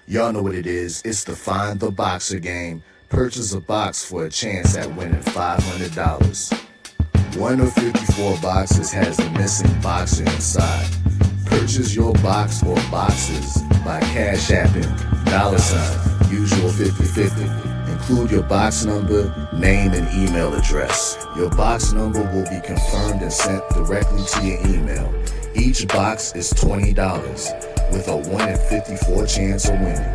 Y'all know what it is. It's the Find the Boxer game. Purchase a box for a chance at winning $500. One of 54 boxes has a missing boxer inside. Purchase your box or boxes by Cash Apping, $, usual 50/50. Include your box number, name, and email address. Your box number will be confirmed and sent directly to your email. Each box is $20, with a 1 in 54 chance of winning.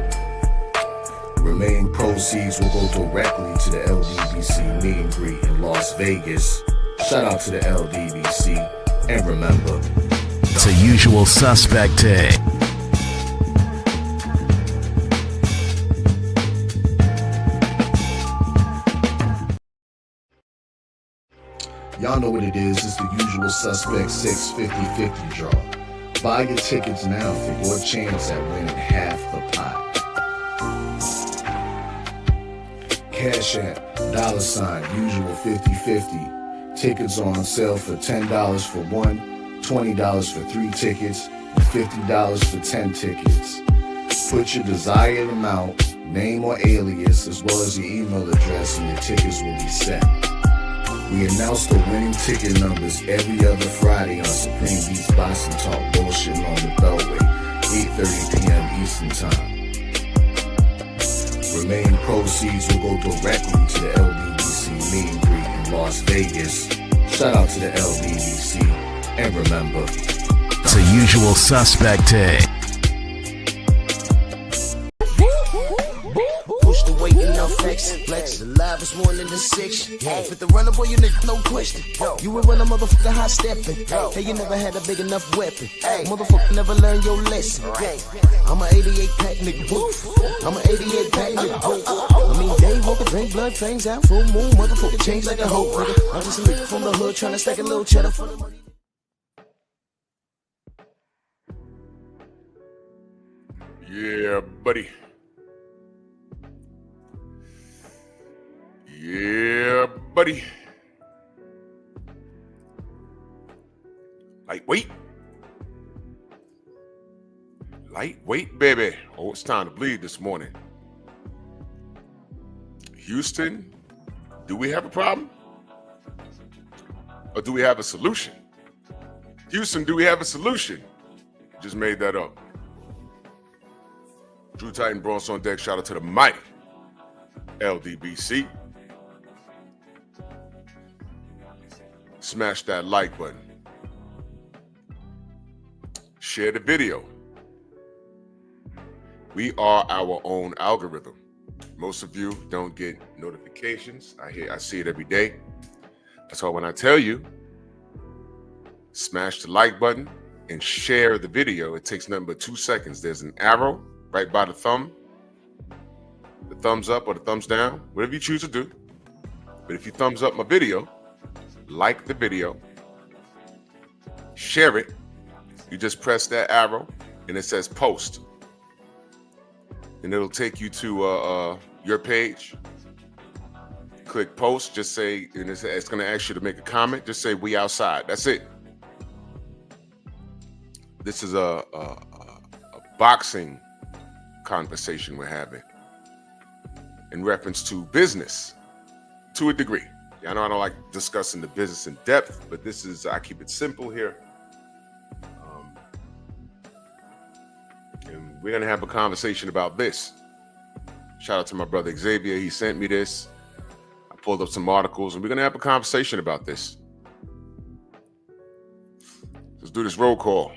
Remaining proceeds will go directly to the LDBC meet and greet in Las Vegas. Shout out to the LDBC, and remember, it's a usual suspect day. Y'all know what it is. It's the usual suspect 650-50 draw. Buy your tickets now for your chance at winning half the pot. Cash App, $, usual 50/50. Tickets are on sale for $10 for one, $20 for 3 tickets, and $50 for 10 tickets. Put your desired amount, name or alias, as well as your email address, and your tickets will be set. We announce the winning ticket numbers every other Friday on Supreme Beats Boxing Talk Bullshit on the Beltway, 8:30 p.m. Eastern Time. Remaining proceeds will go directly to the LDBC meet and greet in Las Vegas. Shout out to the LDBC, and remember, it's a usual suspect day. Push the weight enough flex. Alive is more than a section. Fit the runner, boy, you nigga, no question. You will run a motherfucker high stepping. Hey, you never had a big enough weapon. Motherfucker never learned your lesson. I'm a 88 pack nigga. I'm a 88 pack nigga. I mean, day walker, drink blood, trains out, full moon, motherfucker change like a hoe. I'm just a nigga from the hood trying to stack a little cheddar for the money. Yeah, buddy. Yeah, buddy. Lightweight, baby. Oh, it's time to bleed this morning. Houston, do we have a problem? Or do we have a solution? Houston, do we have a solution? Just made that up. Drew Titan Bronx on deck. Shout out to the mighty LDBC. Smash that like button. Share the video. We are our own algorithm. Most of you don't get notifications. I see it every day. That's why when I tell you, smash the like button and share the video, it takes nothing but 2 seconds. There's an arrow right by the thumb. The thumbs up or the thumbs down, whatever you choose to do. But if you thumbs up my video, like the video, share it, you just press that arrow and it says post. And it'll take you to your page. Click post, just say, and it's going to ask you to make a comment. Just say, we outside. That's it. This is a boxing conversation we're having in reference to business to a degree. I know I don't like discussing the business in depth, but this is, I keep it simple here. And we're going to have a conversation about this. Shout out to my brother Xavier. He sent me this. I pulled up some articles, and we're going to have a conversation about this. Let's do this roll call.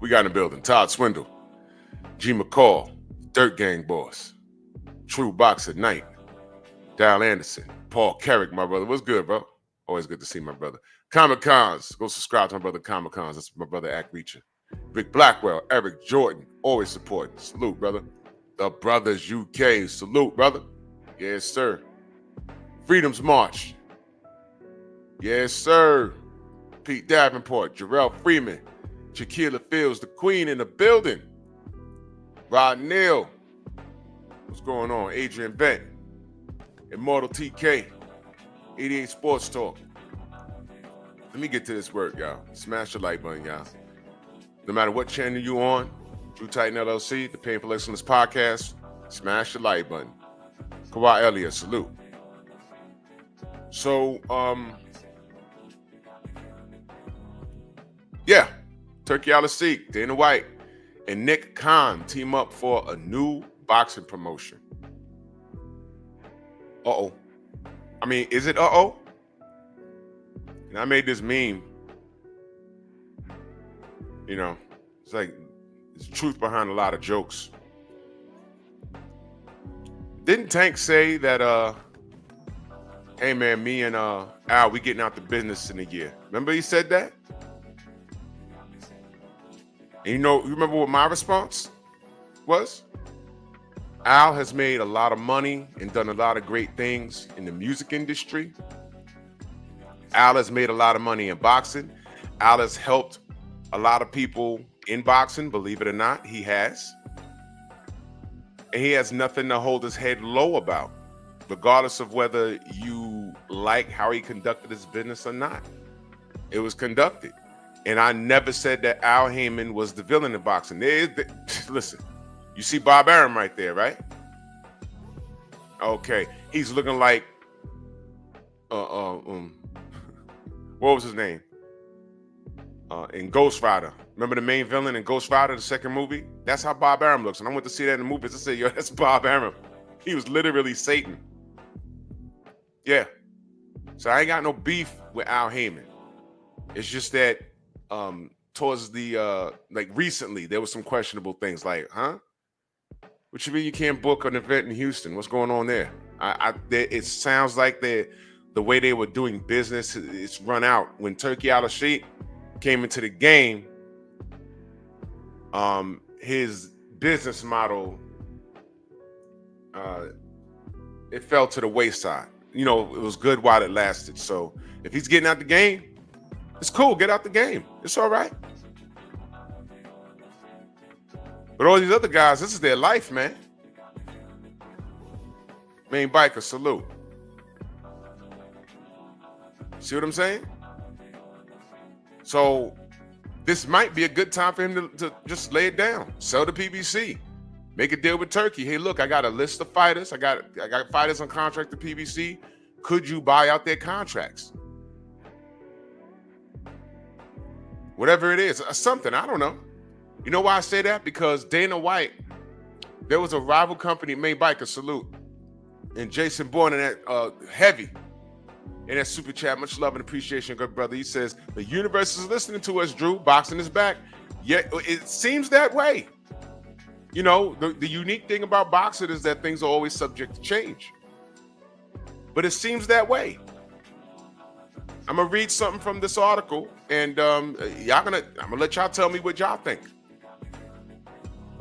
We got in the building. Todd Swindle, G. McCall, Dirt Gang Boss, True Boxer Knight, Dal Anderson, Paul Carrick, my brother. What's good, bro? Always good to see my brother. Comic Cons. Go subscribe to my brother Comic Cons. That's my brother Act Reacher. Rick Blackwell, Eric Jordan, always supporting. Salute, brother. The Brothers UK. Salute, brother. Yes, sir. Freedom's March. Yes, sir. Pete Davenport, Jarrell Freeman, Shaquilla Fields, the Queen in the building. Rod Neal. What's going on? Adrian Bent. Immortal TK. 88 Sports Talk. Let me get to this work, y'all. Smash the like button, y'all. No matter what channel you on, Drew Titan LLC, the Painful Excellence Podcast, smash the like button. Kawhi Elliott, salute. So, yeah, Turkey Al-Asik, Dana White, and Nick Khan team up for a new boxing promotion. Uh-oh. I mean, is it uh-oh? And I made this meme. You know, it's like, there's truth behind a lot of jokes. Didn't Tank say that, hey man, me and Al, we getting out the business in a year? Remember he said that? And you remember what my response was? Al has made a lot of money and done a lot of great things in the music industry. Al has made a lot of money in boxing. Al has helped a lot of people in boxing, believe it or not, he has. And he has nothing to hold his head low about, regardless of whether you like how he conducted his business or not. It was conducted. And I never said that Al Heyman was the villain in boxing. Listen, you see Bob Arum right there, right? Okay, he's looking like, what was his name? In Ghost Rider. Remember the main villain in Ghost Rider, the second movie? That's how Bob Arum looks. And I went to see that in the movies. I said, yo, that's Bob Arum. He was literally Satan. Yeah. So I ain't got no beef with Al Heyman. It's just that towards the like recently there was some questionable things like, huh? What you mean you can't book an event in Houston? What's going on there? It sounds like the way they were doing business, it's run out. When Turkey Al-Asik came into the game, his business model it fell to the wayside. You know, it was good while it lasted. So if he's getting out the game, it's cool. Get out the game. It's all right. But all these other guys, this is their life, man. Main biker, salute. See what I'm saying? So this might be a good time for him to just lay it down. Sell the PBC. Make a deal with Turkey. Hey, look, I got a list of fighters. I got fighters on contract to PBC. Could you buy out their contracts? Whatever it is, something, I don't know. You know why I say that? Because Dana White, there was a rival company, Main Biker, salute, and Jason Bourne and that Heavy in that super chat. Much love and appreciation, good brother. He says, the universe is listening to us, Drew. Boxing is back. Yeah, it seems that way. You know, the unique thing about boxing is that things are always subject to change. But it seems that way. I'm gonna read something from this article, and I'm gonna let y'all tell me what y'all think.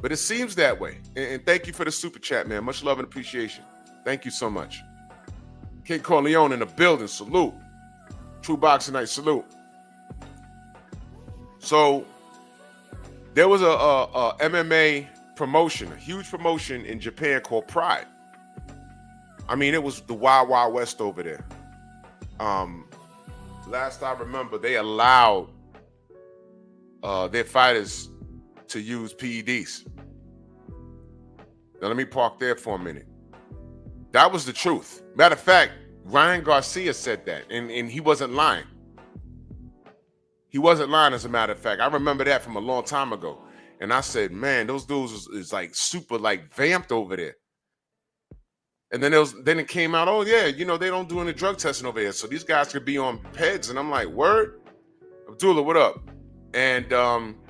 But it seems that way. And thank you for the super chat, man. Much love and appreciation. Thank you so much. King Corleone in the building, salute. True Boxing Night, salute. So there was a MMA promotion, a huge promotion in Japan called Pride. I mean, it was the Wild Wild West over there. Last I remember, they allowed their fighters to use PEDs. Now, let me park there for a minute. That was the truth. Matter of fact, Ryan Garcia said that, and he wasn't lying. He wasn't lying, as a matter of fact. I remember that from a long time ago. And I said, man, those dudes is like super like vamped over there. And then it came out, oh yeah, you know, they don't do any drug testing over here. So these guys could be on PEDs. And I'm like, word? Abdullah, what up? And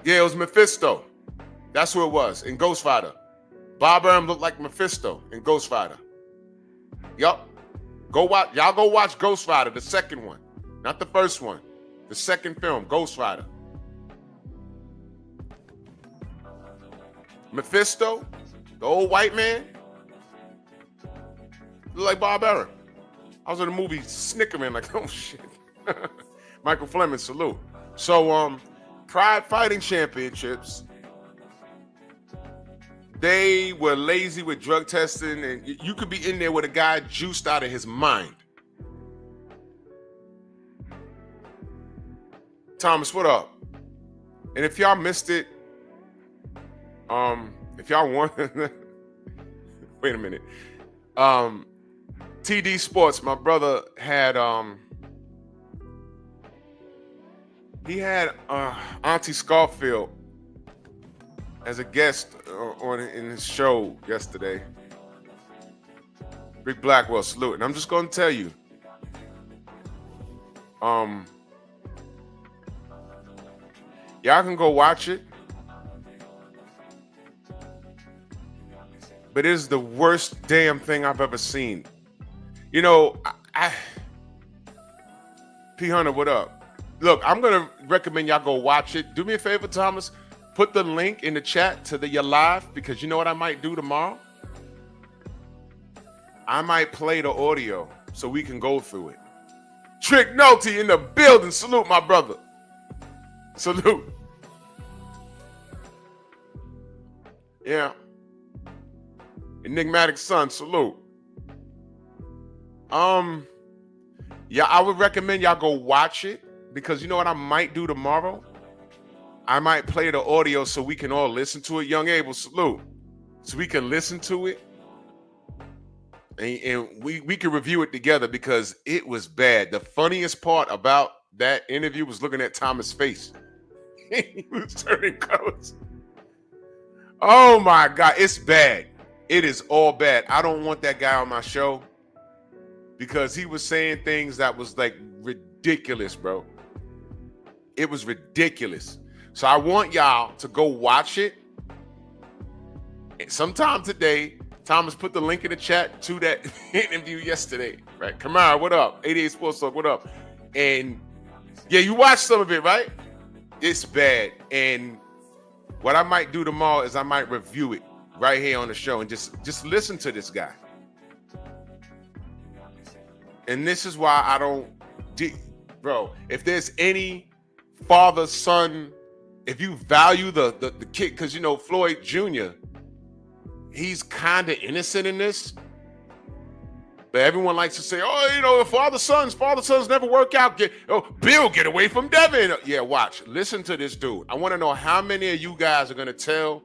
yeah, it was Mephisto. That's who it was in Ghost Fighter. Bob Arum looked like Mephisto in Ghost Fighter. Yup. Y'all go watch Ghost Rider, the second one. Not the first one. The second film, Ghost Rider. Mephisto, the old white man, look like Bob Arum. I was in the movie snickering like, oh shit. Michael Fleming, salute. So Pride Fighting Championships, they were lazy with drug testing, and you could be in there with a guy juiced out of his mind. Thomas, what up? And if y'all missed it, if y'all want, wait a minute. TD Sports, my brother had he had Auntie Scarfield as a guest in his show yesterday. Rick Blackwell, salute. And I'm just gonna tell you, y'all can go watch it, but it is the worst damn thing I've ever seen. You know, P Hunter, what up? Look, I'm gonna recommend y'all go watch it. Do me a favor, Thomas. Put the link in the chat to your live, because you know what I might do tomorrow? I might play the audio so we can go through it. Trick Nolte in the building. Salute, my brother. Salute. Yeah. Enigmatic Son, salute. Yeah, I would recommend y'all go watch it, because you know what I might do tomorrow? I might play the audio so we can all listen to it. Young Abel, salute. So we can listen to it. And we can review it together, because it was bad. The funniest part about that interview was looking at Thomas' face. He was turning colors. Oh my God, it's bad. It is all bad. I don't want that guy on my show, because he was saying things that was like ridiculous, bro. It was ridiculous. So I want y'all to go watch it. And sometime today, Thomas put the link in the chat to that interview yesterday, right? Kamara, what up? 88 Sports Talk, what up? And yeah, you watched some of it, right? It's bad. And what I might do tomorrow is I might review it right here on the show and just listen to this guy. And this is why I don't, bro, if there's any father, son, if you value the kid, because you know, Floyd Jr., he's kind of innocent in this. But everyone likes to say, oh, you know, father sons never work out. Bill, get away from Devin. Yeah, watch. Listen to this dude. I want to know how many of you guys are going to tell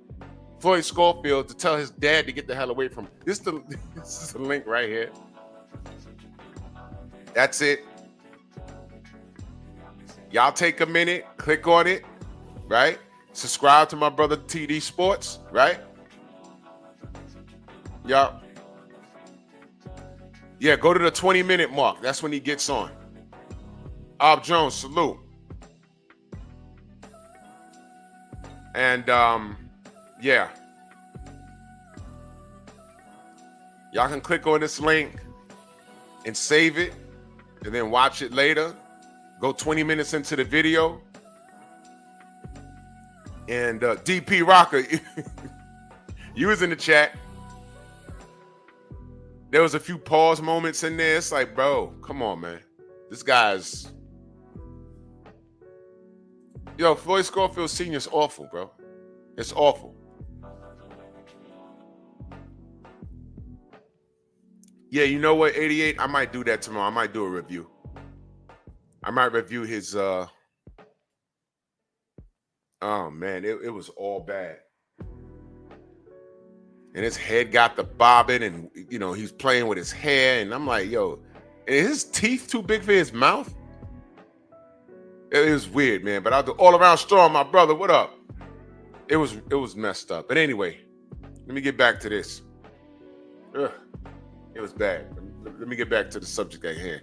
Floyd Schofield to tell his dad to get the hell away from him. This is the link right here. That's it. Y'all take a minute, click on it, right? Subscribe to my brother TD Sports, right? Y'all. Yeah, go to the 20-minute mark. That's when he gets on. Ob Jones, salute. And yeah. Y'all can click on this link and save it and then watch it later. Go 20 minutes into the video. And DP Rocker, you was in the chat. There was a few pause moments in there. It's like, bro, come on, man. This guy's... Yo, Floyd Schofield Sr. is awful, bro. It's awful. Yeah, you know what, 88? I might do that tomorrow. I might do a review. I might review his... Oh, man, it was all bad. And his head got the bobbing, and, you know, he's playing with his hair. And I'm like, yo, is his teeth too big for his mouth? It was weird, man. But I'll do all around strong, my brother. What up? It was messed up. But anyway, let me get back to this. Ugh, it was bad. Let me get back to the subject at hand.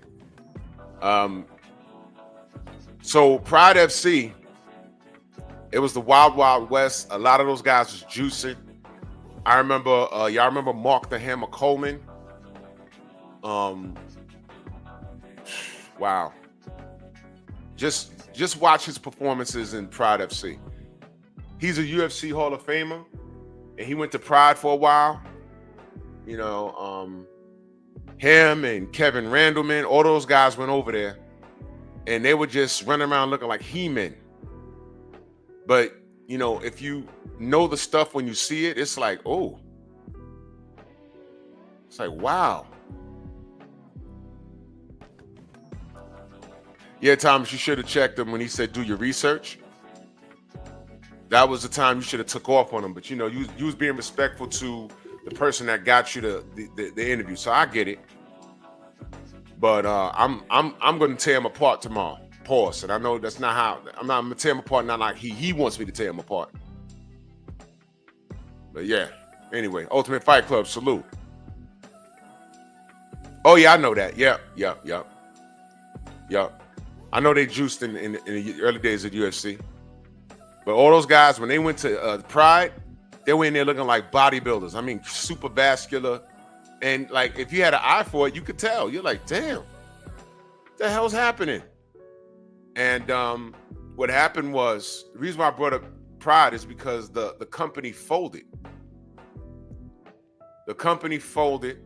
So Pride FC, it was the Wild Wild West. A lot of those guys was juicing. I remember, y'all remember Mark the Hammer Coleman? Wow. Just watch his performances in Pride FC. He's a UFC Hall of Famer, and he went to Pride for a while. You know, him and Kevin Randleman, all those guys went over there, and they were just running around looking like He-Men. But you know, if you know the stuff when you see it, it's like, oh. It's like, wow. Yeah, Thomas, you should have checked him when he said do your research. that was the time you should have took off on him. But you know, you was being respectful to the person that got you the interview. So I get it. But I'm gonna tear him apart tomorrow. Pause. And I know that's not how I'm gonna tear him apart, not like he wants me to tear him apart. But yeah. Anyway, Ultimate Fight Club, salute. Oh yeah, I know that. Yep. I know they juiced in the early days of UFC. But all those guys, when they went to Pride, they went in there looking like bodybuilders. I mean, super vascular. And like, if you had an eye for it, you could tell. You're like, damn, what the hell's happening? And what happened was, the reason why I brought up Pride is because the company folded. The company folded,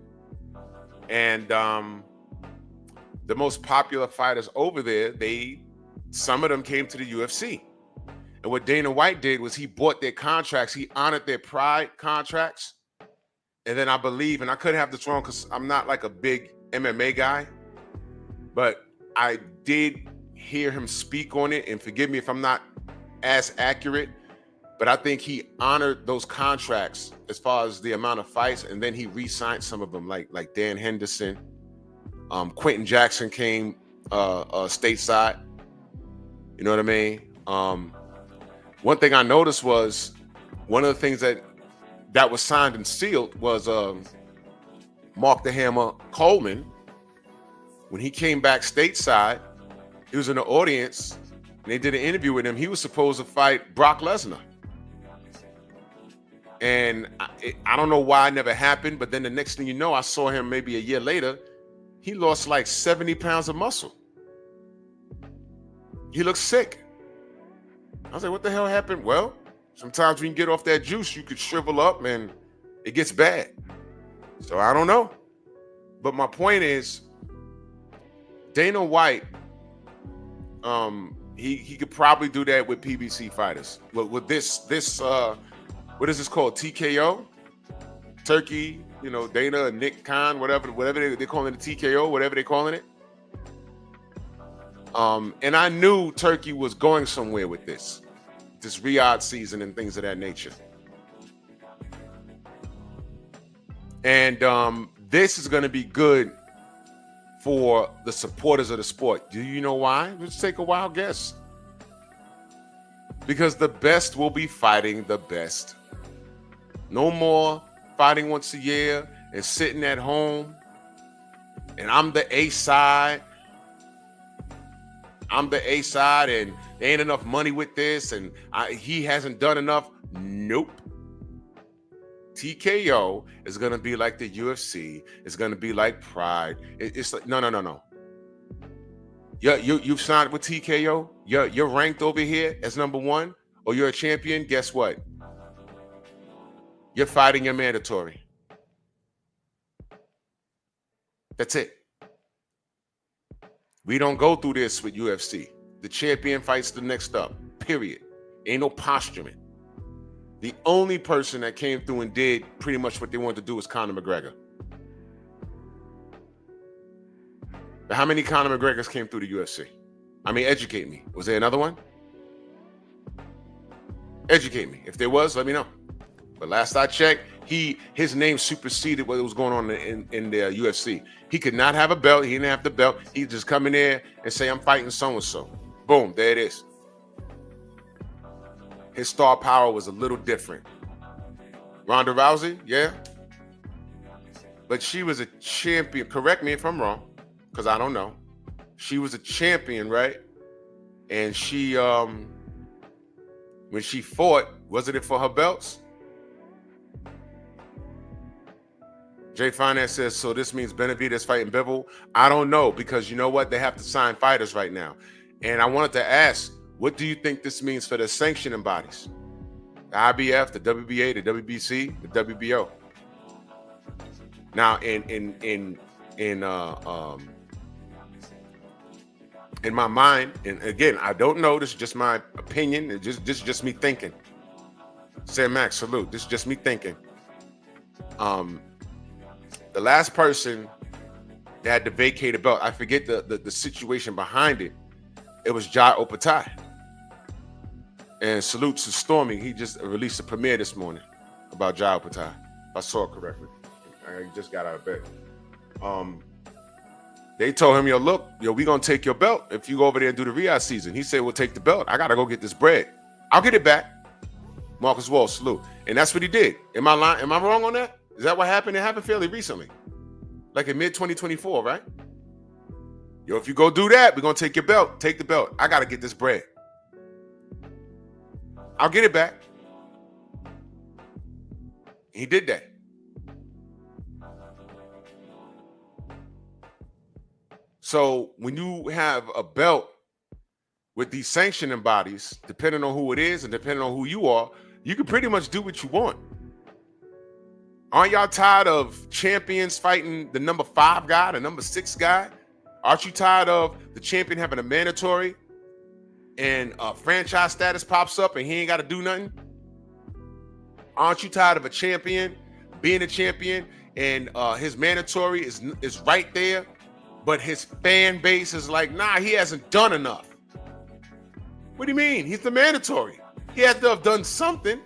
and the most popular fighters over there, some of them came to the UFC. And what Dana White did was he bought their contracts. He honored their Pride contracts. And then I believe, and I could have this wrong because I'm not like a big MMA guy, but I did hear him speak on it. And forgive me if I'm not as accurate, but I think he honored those contracts as far as the amount of fights. And then he re-signed some of them, like Dan Henderson. Quentin Jackson came stateside. You know what I mean? One thing I noticed was one of the things that was signed and sealed was Mark the Hammer Coleman. When he came back stateside, he was in the audience and they did an interview with him. He was supposed to fight Brock Lesnar. And I don't know why it never happened, but then the next thing you know, I saw him maybe a year later. He lost like 70 pounds of muscle. He looked sick. I was like, what the hell happened? Well, sometimes when you get off that juice, you could shrivel up and it gets bad. So I don't know. But my point is, Dana White, he could probably do that with PBC fighters. With this what is this called? TKO? Turkey, Dana, Nick Khan, whatever they're calling it, TKO, whatever they're calling it. And I knew Turkey was going somewhere with this Riyadh season and things of that nature. And this is going to be good for the supporters of the sport. Do you know why? Let's take a wild guess. Because the best will be fighting the best. No more fighting once a year and sitting at home. And I'm the A side. And there ain't enough money with this, and he hasn't done enough. Nope. TKO is gonna be like the UFC. It's gonna be like Pride. It's like no. You've signed with TKO. You're ranked over here as number one, or you're a champion. Guess what? You're fighting your mandatory. That's it. We don't go through this with UFC. The champion fights the next up, period. Ain't no posturing. The only person that came through and did pretty much what they wanted to do was Conor McGregor. But how many Conor McGregors came through the UFC? I mean, educate me. Was there another one? Educate me. If there was, let me know. But last I checked, his name superseded what was going on in the UFC. He could not have a belt. He didn't have the belt. He just come in there and say, I'm fighting so-and-so. Boom, there it is. His star power was a little different. Ronda Rousey, yeah. But she was a champion. Correct me if I'm wrong, because I don't know. She was a champion, right? And she, when she fought, wasn't it for her belts? Jay Finance says, so this means Benavidez fighting Bivol? I don't know, because you know what? They have to sign fighters right now. And I wanted to ask, what do you think this means for the sanctioning bodies? The IBF, the WBA, the WBC, the WBO. Now, in my mind, and again, I don't know, this is just my opinion, this is just me thinking. Sam Max, salute. This is just me thinking. The last person that had to vacate a belt, I forget the situation behind it. It was Jai Opatai. And salute to Stormy. He just released a premiere this morning about Jao Patai. If I saw it correctly. He just got out of bed. They told him, look, we gonna take your belt if you go over there and do the Riyadh season. He said, we'll take the belt. I gotta go get this bread. I'll get it back. Marcus Walsh, salute. And that's what he did. Am I lying? Am I wrong on that? Is that what happened? It happened fairly recently. Like in mid-2024, right? If you go do that, we're gonna take your belt. Take the belt. I gotta get this bread. I'll get it back. He did that. So when you have a belt with these sanctioning bodies, depending on who it is and depending on who you are, you can pretty much do what you want. Aren't y'all tired of champions fighting the number 5 guy, the number 6 guy? Aren't you tired of the champion having a mandatory and franchise status pops up and he ain't got to do nothing? Aren't you tired of a champion being a champion and his mandatory is right there, but his fan base is like, nah, he hasn't done enough? What do you mean? He's the mandatory. He had to have done something.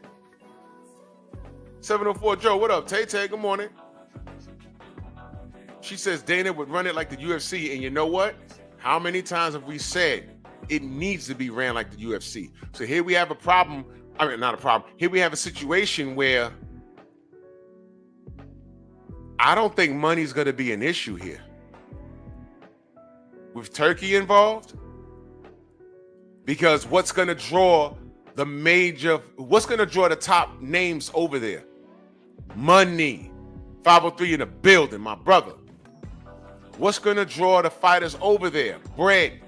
704 Joe, what up? Tay, good morning. She says Dana would run it like the UFC, and you know what? How many times have we said it needs to be ran like the UFC? So here we have a problem. I mean, not a problem. Here we have a situation where I don't think money's going to be an issue here. With Turkey involved, because what's going to draw the top names over there? Money. 503 in the building, my brother. What's going to draw the fighters over there? Bread.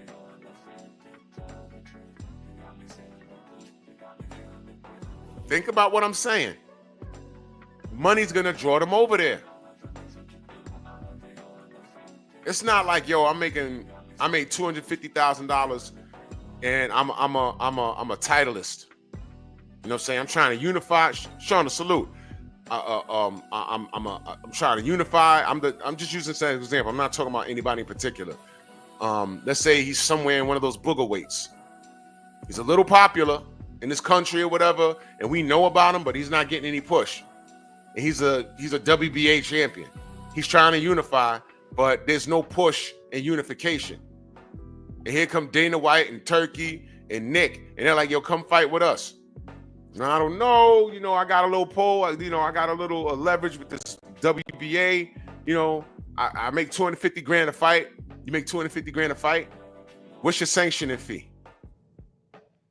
Think about what I'm saying. Money's going to draw them over there. It's not like, I made $250,000 and I'm a titleist. You know what I'm saying? I'm trying to unify. Sean, a salute. I'm trying to unify. I'm just using this as an example. I'm not talking about anybody in particular. Let's say he's somewhere in one of those booger weights. He's a little popular in this country or whatever, and we know about him, but he's not getting any push. And he's a WBA champion. He's trying to unify, but there's no push and unification. And here come Dana White and Turkey and Nick, and they're like, come fight with us. Now, I don't know, I got a little pull, I got a little leverage with this WBA, I make 250 grand a fight. You make 250 grand a fight. What's your sanctioning fee?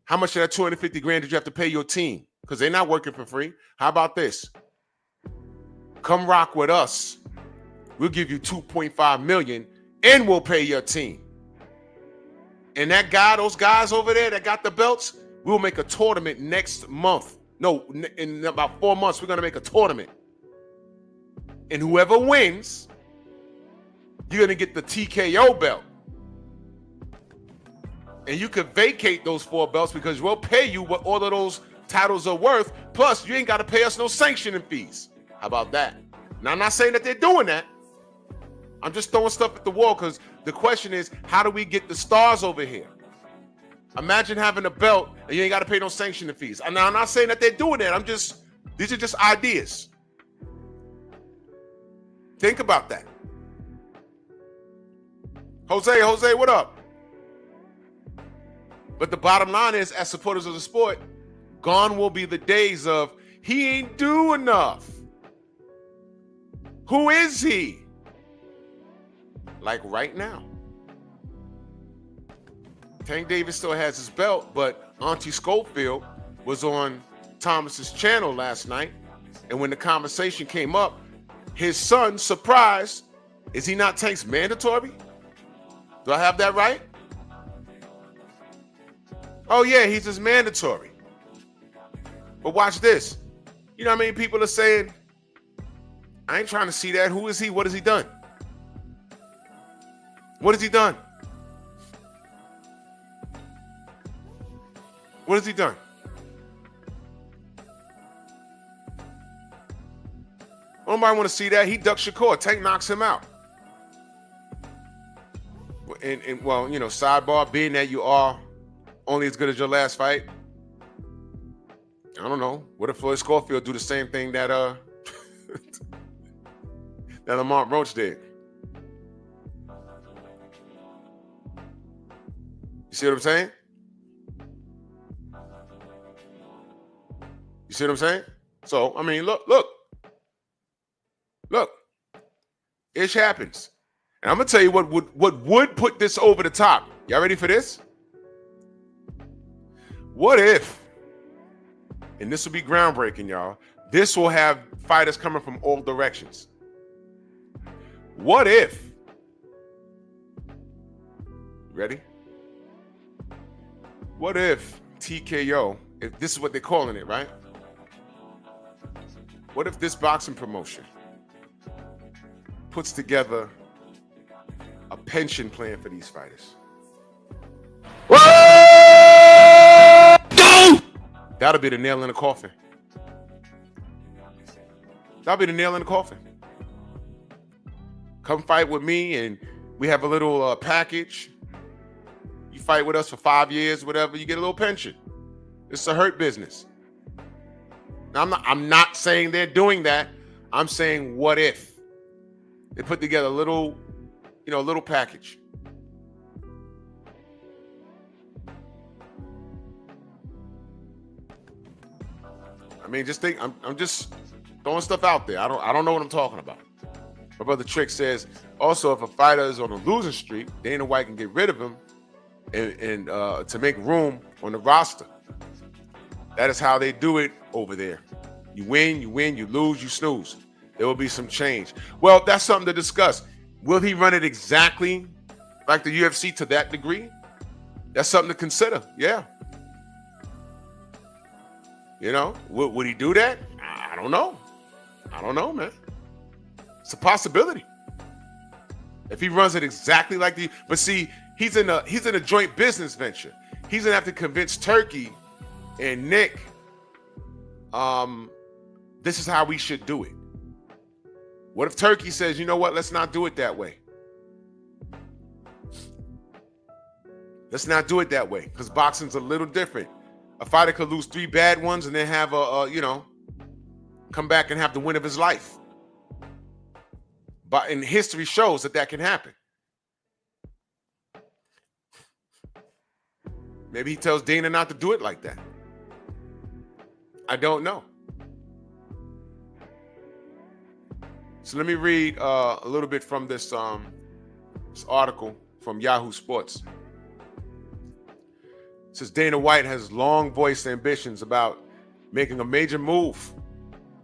How much of that 250 grand did you have to pay your team? Because they're not working for free. How about this? Come rock with us. We'll give you 2.5 million and we'll pay your team. And those guys over there that got the belts, we'll make a tournament next month. No, in about 4 months, we're going to make a tournament. And whoever wins, you're going to get the TKO belt. And you could vacate those 4 belts because we'll pay you what all of those titles are worth. Plus, you ain't got to pay us no sanctioning fees. How about that? Now, I'm not saying that they're doing that. I'm just throwing stuff at the wall because the question is, how do we get the stars over here? Imagine having a belt and you ain't got to pay no sanctioning fees. Now, I'm not saying that they're doing that. These are just ideas. Think about that. Jose, what up? But the bottom line is, as supporters of the sport, gone will be the days of, he ain't do enough. Who is he? Like right now. Tank Davis still has his belt, but Auntie Schofield was on Thomas's channel last night. And when the conversation came up, his son, surprised, is he not Tank's mandatory? Do I have that right? Oh yeah, he's his mandatory. But watch this. You know how many people are saying, I ain't trying to see that. Who is he? What has he done? What has he done? What has he done? Nobody want to see that. He ducks Shakur. Tank knocks him out. And well, sidebar, being that you are only as good as your last fight, I don't know. What if Floyd Schofield do the same thing that that Lamont Roach did? You see what I'm saying? You see what I'm saying? So, I mean, look. Ish happens. And I'm going to tell you what would put this over the top. Y'all ready for this? What if, and this will be groundbreaking, y'all, this will have fighters coming from all directions. What if, ready? What if TKO, if this is what they're calling it, right? What if this boxing promotion puts together a pension plan for these fighters? That'll be the nail in the coffin. That'll be the nail in the coffin. Come fight with me and we have a little package. You fight with us for 5 years, whatever, you get a little pension. It's a hurt business. Now, I'm not saying they're doing that. I'm saying, what if they put together a little package? I mean, just think. I'm just throwing stuff out there. I don't know what I'm talking about. My brother Trick says also, if a fighter is on a losing streak, Dana White can get rid of him and to make room on the roster. That is how they do it over there. You win, you lose, you snooze. There will be some change. Well, that's something to discuss. Will he run it exactly like the UFC to that degree? That's something to consider. Yeah. You know, would he do that? I don't know. I don't know, man. It's a possibility. If he runs it exactly like but see, he's in a joint business venture. He's gonna have to convince Turkey and Nick, this is how we should do it. What if Turkey says, you know what, let's not do it that way. Let's not do it that way, because boxing's a little different. A fighter could lose 3 bad ones and then have come back and have the win of his life. But history shows that can happen. Maybe he tells Dana not to do it like that. I don't know. So let me read a little bit from this article from Yahoo Sports. It says Dana White has long voiced ambitions about making a major move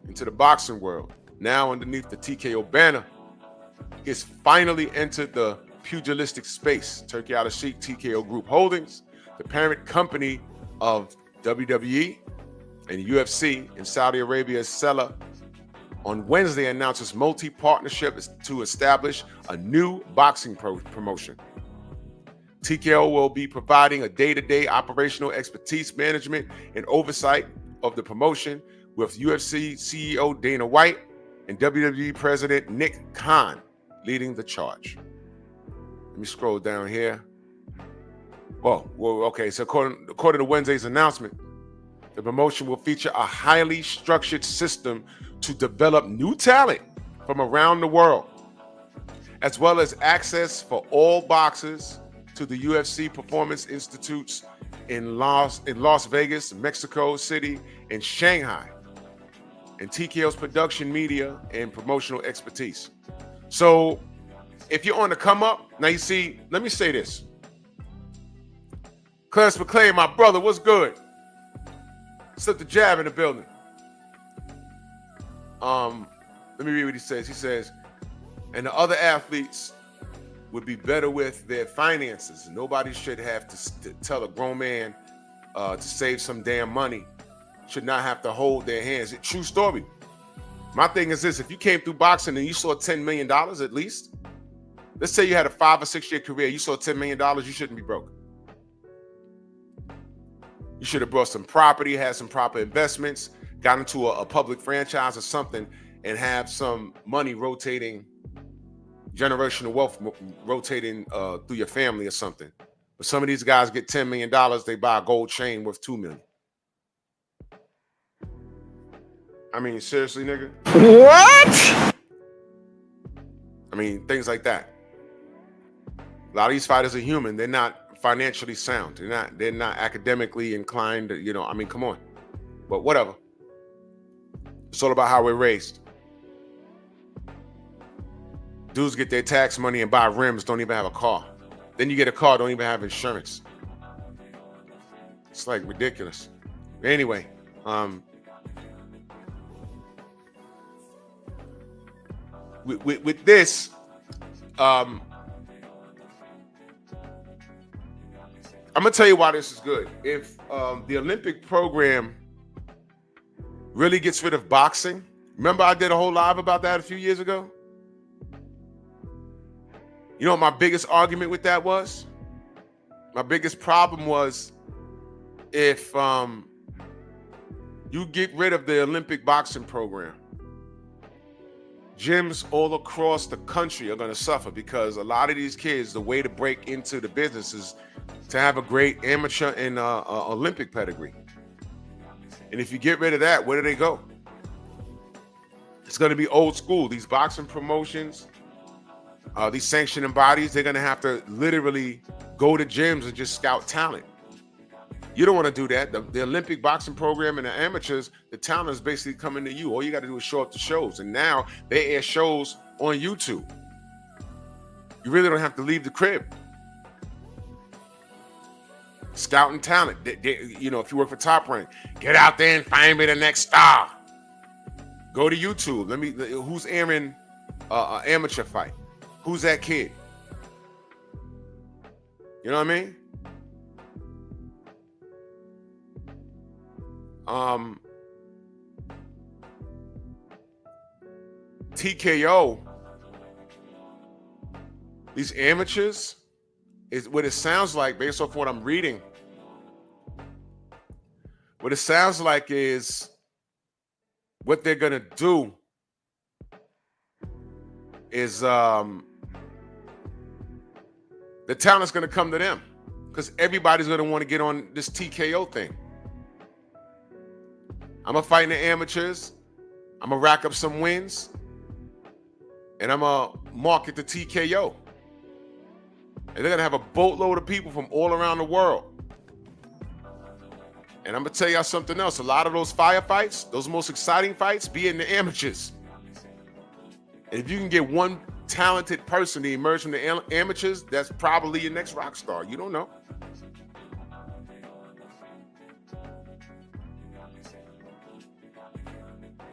into the boxing world. Now underneath the TKO banner, he has finally entered the pugilistic space. Turkey Al-Sheikh TKO Group Holdings, the parent company of WWE and UFC in Saudi Arabia's seller, on Wednesday announced its multi-partnership to establish a new boxing promotion. TKO will be providing a day-to-day operational expertise, management, and oversight of the promotion, with UFC CEO Dana White and WWE President Nick Khan leading the charge. Let me scroll down here. Well, okay, so according to Wednesday's announcement, the promotion will feature a highly structured system to develop new talent from around the world, as well as access for all boxers to the UFC Performance Institutes in Las Vegas, Mexico City, and Shanghai, and TKO's production, media, and promotional expertise. So if you're on the come up, now you see, let me say this. Clarence McClain, my brother, what's good? Slip the jab in the building. Let me read what he says. He says, and the other athletes would be better with their finances. Nobody should have to tell a grown man to save some damn money. Should not have to hold their hands. True story. My thing is this: if you came through boxing and you saw $10 million at least, let's say you had a 5 or 6 year career, you saw $10 million, you shouldn't be broke. You should have brought some property, had some proper investments, got into a public franchise or something, and have some money rotating, generational wealth rotating through your family or something. But some of these guys get $10 million, they buy a gold chain worth $2 million. I mean, seriously, nigga. What? I mean, things like that. A lot of these fighters are human. They're not financially sound. They're not academically inclined. You know, I mean, come on. But whatever. It's all about how we're raised. Dudes get their tax money and buy rims, don't even have a car. Then you get a car, don't even have insurance. It's like ridiculous. Anyway, with this, I'm gonna tell you why this is good. If the Olympic program really gets rid of boxing, remember I did a whole live about that a few years ago? You know what my biggest argument with that was? My biggest problem was if you get rid of the Olympic boxing program, gyms all across the country are going to suffer because a lot of these kids, the way to break into the business is to have a great amateur and Olympic pedigree. And if you get rid of that, where do they go? It's going to be old school. These boxing promotions, these sanctioning bodies, they're going to have to literally go to gyms and just scout talent. You don't want to do that. The Olympic boxing program and the amateurs, the talent is basically coming to you. All you got to do is show up to shows. And now they air shows on YouTube. You really don't have to leave the crib. Scouting talent. You know, if you work for Top Rank, get out there and find me the next star. Go to YouTube. Who's airing an amateur fight? Who's that kid? You know what I mean? TKO, these amateurs, is what it sounds like based off what I'm reading. What it sounds like is what they're gonna do is the talent's gonna come to them because everybody's gonna want to get on this TKO thing. I'm gonna fight in the amateurs. I'm gonna rack up some wins, and I'm gonna market the TKO. And they're gonna have a boatload of people from all around the world. And I'm gonna tell y'all something else. A lot of those firefights, those most exciting fights, be in the amateurs. And if you can get one talented person to emerge from the amateurs, that's probably your next rock star. You don't know.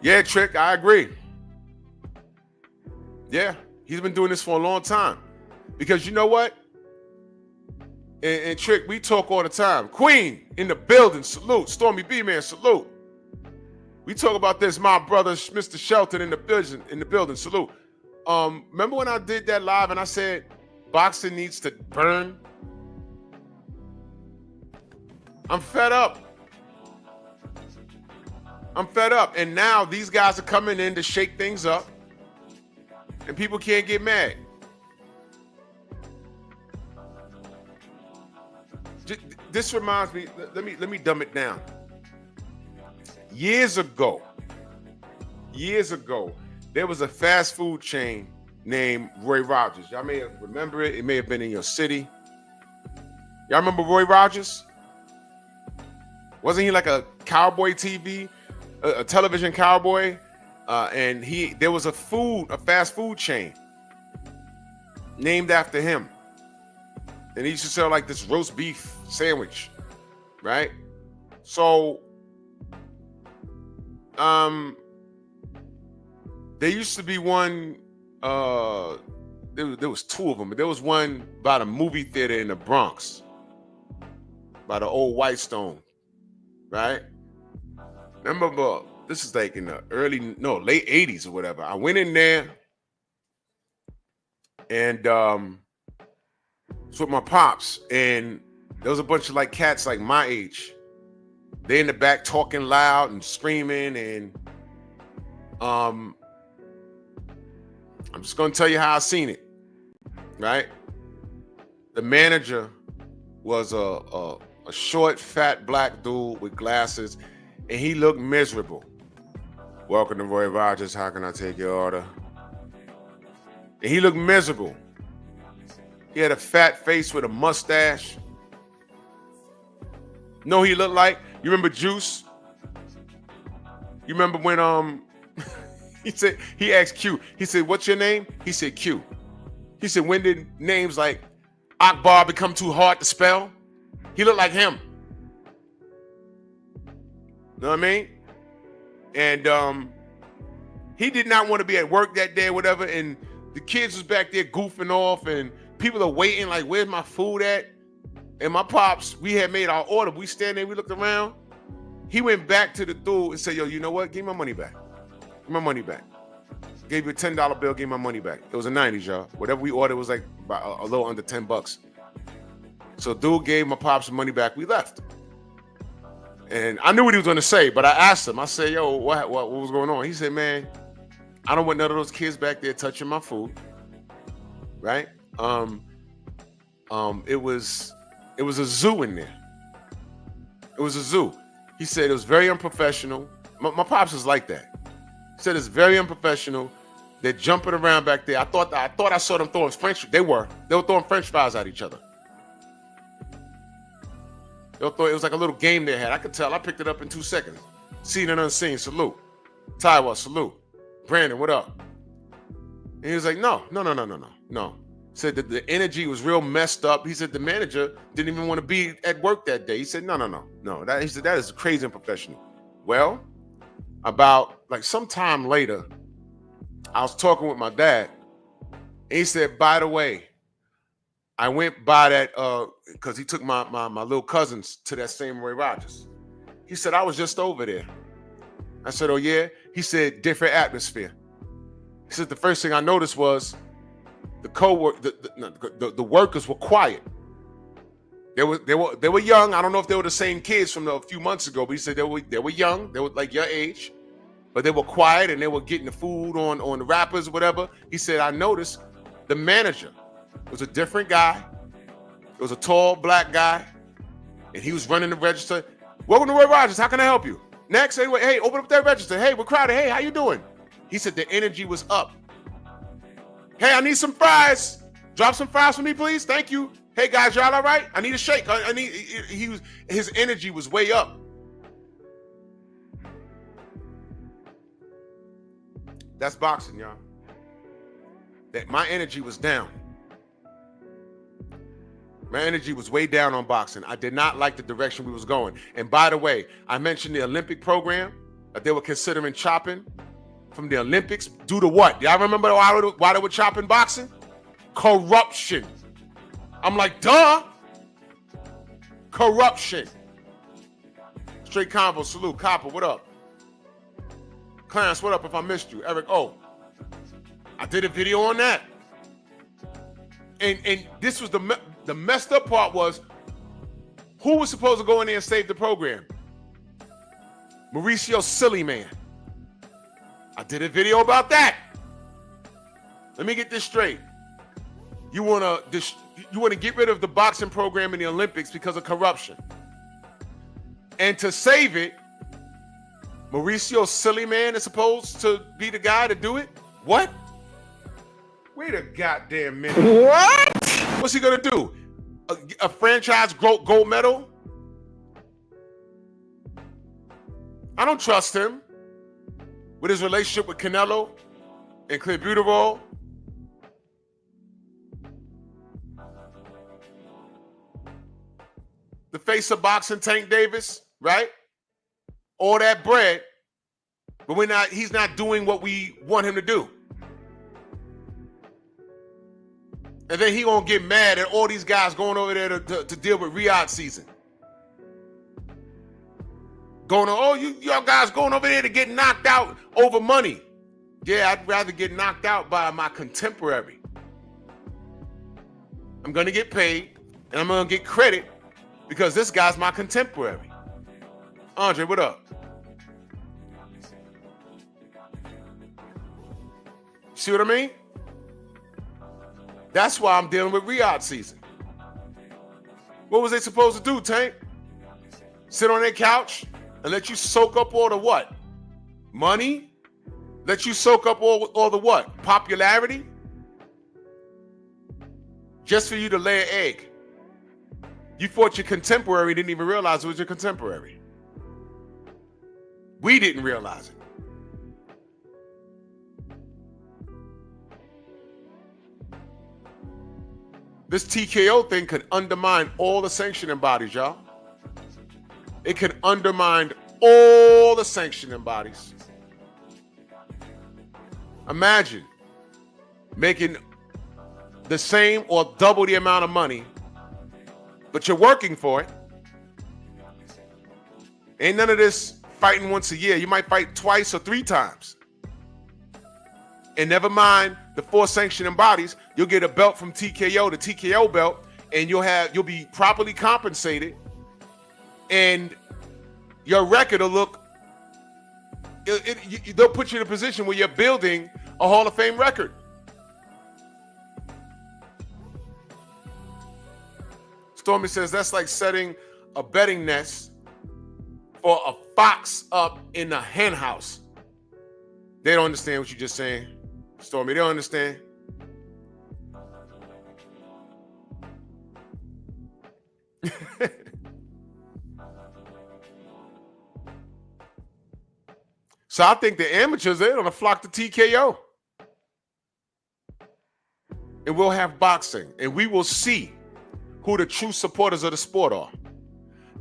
Yeah, Trick, I agree. Yeah, he's been doing this for a long time. Because you know what? And Trick, we talk all the time. Queen in the building, salute. Stormy B, man, salute. We talk about this, my brother, Mr. Shelton in the building, salute. Remember when I did that live and I said boxing needs to burn? I'm fed up. I'm fed up. And now these guys are coming in to shake things up. And people can't get mad. This reminds me, let me dumb it down. Years ago, there was a fast food chain named Roy Rogers. Y'all may remember it. It may have been in your city. Y'all remember Roy Rogers? Wasn't he like a cowboy TV? A television cowboy, and there was a fast food chain named after him, and he used to sell like this roast beef sandwich, right? So, there used to be one. There was two of them, but there was one by the movie theater in the Bronx, by the old Whitestone, right? Remember, this is like in the late 80s or whatever. I went in there and it's with my pops, and there was a bunch of like cats like my age. They in the back talking loud and screaming, and I'm just gonna tell you how I seen it, right? The manager was a short, fat black dude with glasses, and he looked miserable. Welcome to Roy Rogers. How can I take your order? And he looked miserable. He had a fat face with a mustache. No, he looked like, you remember Juice? You remember when he asked Q, he said, what's your name? He said Q. He said, when did names like Akbar become too hard to spell? He looked like him. Know what I mean? And he did not want to be at work that day or whatever, and the kids was back there goofing off, and people are waiting like, where's my food at? And my pops, we had made our order. We stand there, we looked around. He went back to the dude and said, yo, you know what? Give me my money back. Give me my money back. Gave you a $10 bill, gave me my money back. It was the 90s, y'all. Whatever we ordered was like about a little under $10. So dude gave my pops some money back. We left. And I knew what he was going to say, but I asked him. I said, yo, what was going on? He said, man, I don't want none of those kids back there touching my food. Right? It was a zoo in there. It was a zoo. He said it was very unprofessional. My pops is like that. He said it's very unprofessional. They're jumping around back there. I thought I saw them throwing French. They were throwing French fries at each other. It was like a little game they had. I could tell. I picked it up in 2 seconds. Seen and unseen. Salute. Taiwa, salute. Brandon, what up? And he was like, no. Said that the energy was real messed up. He said the manager didn't even want to be at work that day. He said, no. He said, that is crazy unprofessional. Well, about like sometime later, I was talking with my dad, and he said, by the way, I went by that because he took my little cousins to that same Roy Rogers. He said, I was just over there. I said, oh yeah? He said, different atmosphere. He said, the first thing I noticed was the workers were quiet. They were young. I don't know if they were the same kids from a few months ago, but he said they were young. They were like your age, but they were quiet and they were getting the food on the wrappers or whatever. He said, I noticed the manager was a different guy. It was a tall black guy, and he was running the register. Welcome to Roy Rogers. How can I help you? Next, hey, open up that register. Hey, we're crowded. Hey, how you doing? He said the energy was up. Hey, I need some fries. Drop some fries for me, please. Thank you. Hey guys, y'all all right? I need a shake. His energy was way up. That's boxing, y'all. That my energy was down. My energy was way down on boxing. I did not like the direction we was going. And by the way, I mentioned the Olympic program that they were considering chopping from the Olympics due to what? Y'all remember why they were chopping boxing? Corruption. I'm like, duh. Corruption. Straight combo, salute. Copper, what up? Clarence, what up if I missed you? Eric, I did a video on that. And this was the messed up part was, who was supposed to go in there and save the program? Mauricio Silly Man. I did a video about that. Let me get this straight. You want to get rid of the boxing program in the Olympics because of corruption. And to save it, Mauricio Silly Man is supposed to be the guy to do it? What? Wait a goddamn minute. What? What's he gonna do? A franchise gold medal? I don't trust him with his relationship with Canelo and Clearbuterol. The face of boxing, Tank Davis, right? All that bread, but he's not doing what we want him to do. And then he gonna get mad at all these guys going over there to deal with Riyadh season. Y'all guys going over there to get knocked out over money. Yeah, I'd rather get knocked out by my contemporary. I'm gonna get paid and I'm gonna get credit because this guy's my contemporary. Andre, what up? See what I mean? That's why I'm dealing with Riyadh season. What was they supposed to do, Tank? Sit on their couch and let you soak up all the what? Money? Let you soak up all the what? Popularity? Just for you to lay an egg. You thought your contemporary didn't even realize it was your contemporary. We didn't realize it. This TKO thing could undermine all the sanctioning bodies, y'all. It can undermine all the sanctioning bodies. Imagine making the same or double the amount of money, but you're working for it. Ain't none of this fighting once a year. You might fight twice or 3 times. And never mind the 4 sanctioning bodies, you'll get a belt from TKO, the TKO belt, and you'll be properly compensated, and your record will look. They'll put you in a position where you're building a Hall of Fame record. Stormy says that's like setting a bedding nest for a fox up in a hen house. They don't understand what you're just saying, Stormy. They don't understand. So I think the amateurs, they're going to flock to TKO. And we'll have boxing. And we will see who the true supporters of the sport are.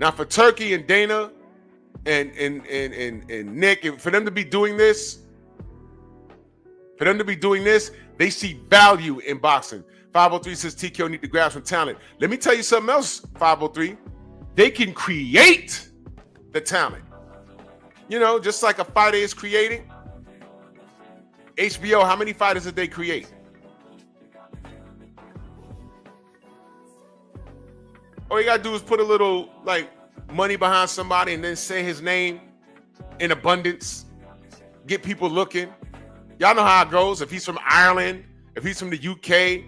Now, for Turkey and Dana and Nick, for them to be doing this, they see value in boxing. 503 says TKO need to grab some talent. Let me tell you something else, 503. They can create the talent. You know, just like a fighter is creating. HBO, how many fighters did they create? All you gotta do is put a little like money behind somebody and then say his name in abundance. Get people looking. Y'all know how it goes. If he's from Ireland, if he's from the UK,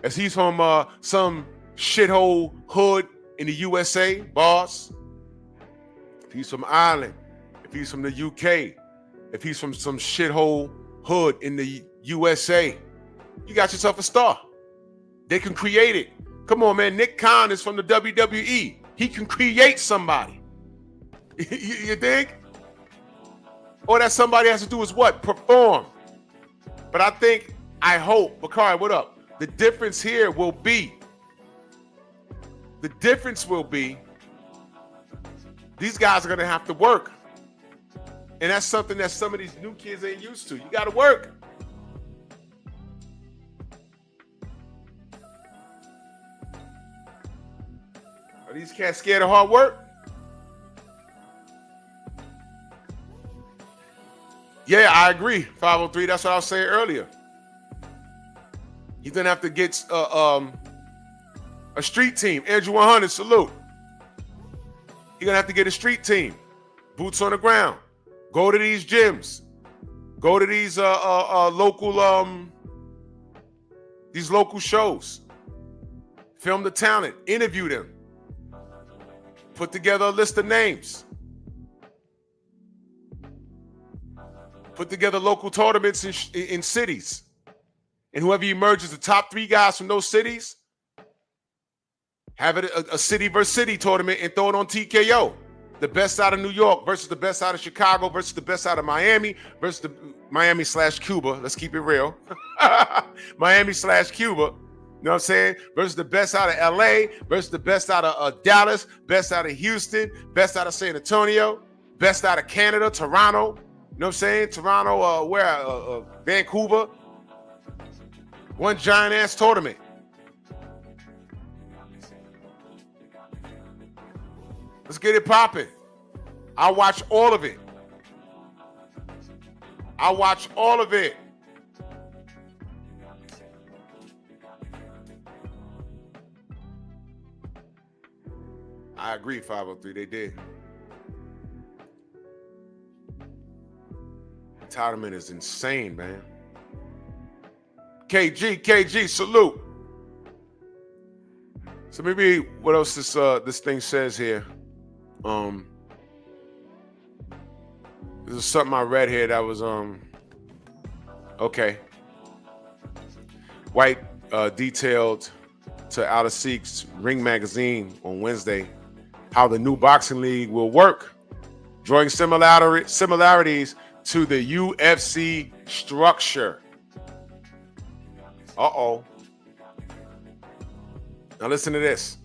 if he's from some shithole hood in the USA, boss. If he's from Ireland, if he's from the UK, if he's from some shithole hood in the USA, you got yourself a star. They can create it. Come on, man. Nick Khan is from the WWE. He can create somebody. You dig? All that somebody has to do is what? Perform. But I hope, Bakari, what up? The difference here will be, these guys are going to have to work. And that's something that some of these new kids ain't used to. You got to work. Are these cats scared of hard work? Yeah, I agree, 503. That's what I was saying earlier. He's going to have to get a street team. Andrew 100, salute. He's going to have to get a street team. Boots on the ground. Go to these gyms. Go to these local shows. Film the talent. Interview them. Put together a list of names. Put together local tournaments in cities. And whoever emerges, the top 3 guys from those cities, have it a city versus city tournament and throw it on TKO. The best out of New York versus the best out of Chicago versus the best out of Miami versus the Miami/Cuba. Let's keep it real. Miami/Cuba. You know what I'm saying? Versus the best out of LA versus the best out of Dallas, best out of Houston, best out of San Antonio, best out of Canada, Toronto. You know what I'm saying? Toronto, Vancouver. One giant ass tournament. Let's get it popping. I watch all of it. I agree, 503. They did. Entitlement is insane, man. KG, salute. So maybe what else this thing says here. This is something I read here that was Okay. White detailed to Outer Seek's Ring Magazine on Wednesday how the new boxing league will work, drawing similarities to the UFC structure. Uh-oh. Now listen to this.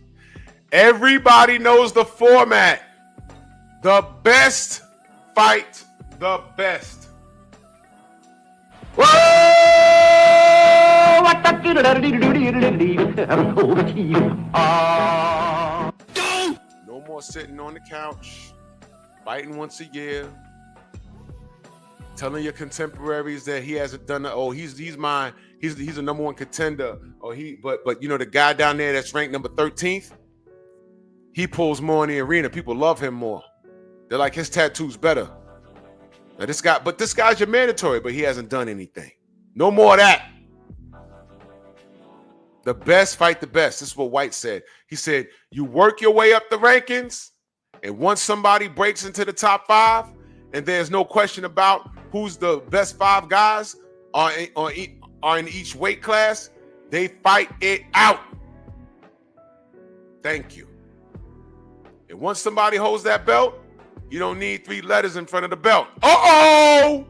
Everybody knows the format. The best fight the best. Whoa! No more sitting on the couch, fighting once a year, telling your contemporaries that he hasn't done it. Oh, he's a number one contender. Oh, but you know the guy down there that's ranked number 13th, he pulls more in the arena. People love him more. They're like, his tattoo's better. Now this guy's your mandatory, but he hasn't done anything. No more of that. The best fight the best. This is what White said. He said, you work your way up the rankings, and once somebody breaks into the top 5, and there's no question about who's the best 5 guys are in each weight class, they fight it out. Thank you. And once somebody holds that belt, you don't need 3 letters in front of the belt. Uh-oh!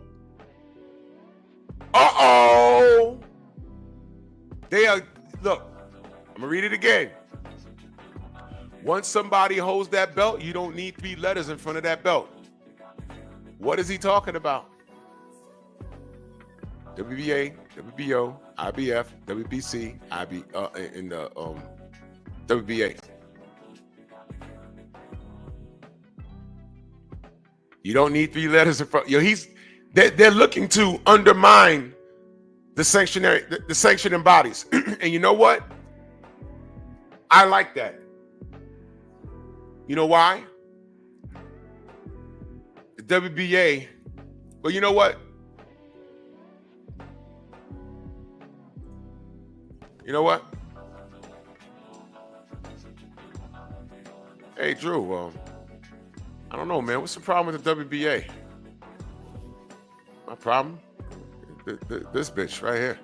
Uh-oh! Look, I'm gonna read it again. Once somebody holds that belt, you don't need 3 letters in front of that belt. What is he talking about? WBA, WBO, IBF, WBC, in the WBA. You don't need 3 letters in front. They're looking to undermine the sanctioning bodies. And you know what? I like that. You know why? The WBA. Well, you know what? You know what? Hey, Drew. I don't know, man. What's the problem with the WBA? My problem? This bitch right here.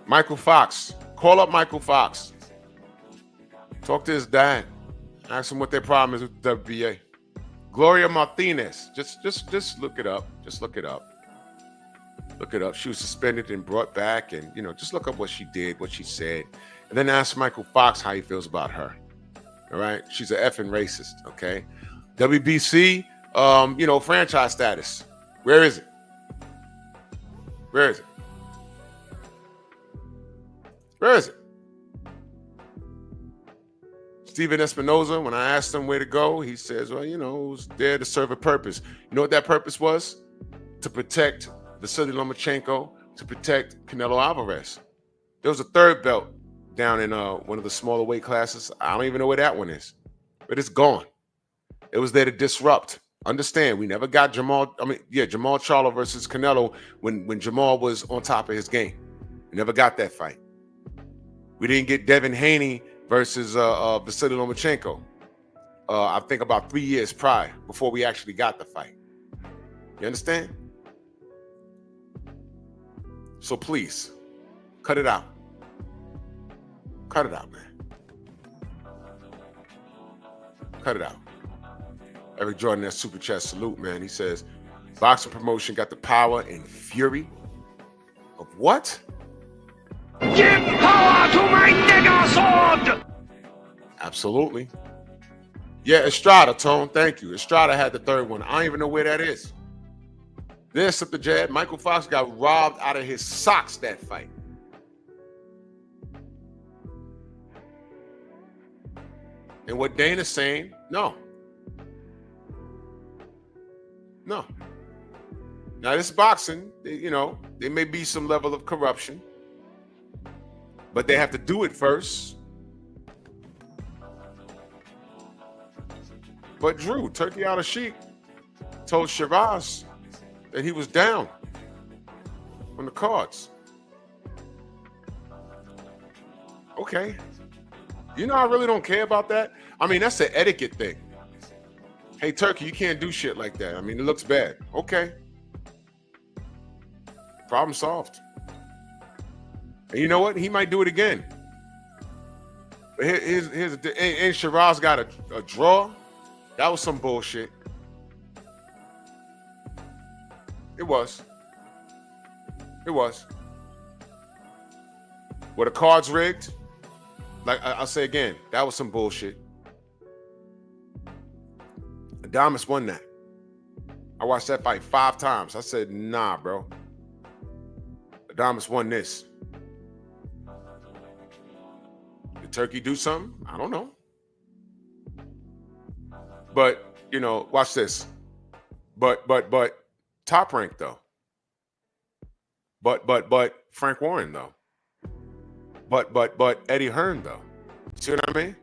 Michael Fox. Call up Michael Fox. Talk to his dad. Ask him what their problem is with the WBA. Gloria Martinez. Just look it up. Just look it up. Look it up. She was suspended and brought back, and just look up what she did, what she said, and then ask Michael Fox how he feels about her. All right, she's an effing racist. Okay, WBC, franchise status. Where is it? Where is it? Where is it? Steven Espinoza, when I asked him where to go, he says, well, it was there to serve a purpose. You know what that purpose was? To protect Vasily Lomachenko, to protect Canelo Alvarez. There was a 3rd belt down in one of the smaller weight classes. I don't even know where that one is, but it's gone. It was there to disrupt. Understand, we never got Jamal Charlo versus Canelo when Jamal was on top of his game. We never got that fight. We didn't get Devin Haney versus Vasily Lomachenko. I think about 3 years prior, before we actually got the fight. You understand? So please, cut it out. Cut it out, man. Cut it out. Eric Jordan, that super chat salute, man. He says, boxing promotion got the power and fury of what? Give power to my nigger sword! Absolutely. Yeah, Estrada, Tone. Thank you. Estrada had the 3rd one. I don't even know where that is. There's something, Jad. Michael Fox got robbed out of his socks that fight. And what Dana's saying, no. No. Now, this boxing, there may be some level of corruption, but they have to do it first. But Drew, Turkey Out of Sheik, told Shiraz that he was down on the cards. Okay. I really don't care about that. I mean, that's an etiquette thing. Hey, Turkey, you can't do shit like that. I mean, it looks bad. Okay. Problem solved. And you know what? He might do it again. But here's the and Shiraz got a draw. That was some bullshit. It was. It was. Were the cards rigged? Like I'll say again, that was some bullshit. Adamas won that. I watched that fight 5 times. I said, nah, bro. Adamas won this. Did Turkey do something? I don't know. But, you know, watch this. But Top Rank though. But Frank Warren though. But Eddie Hearn though. See what I mean?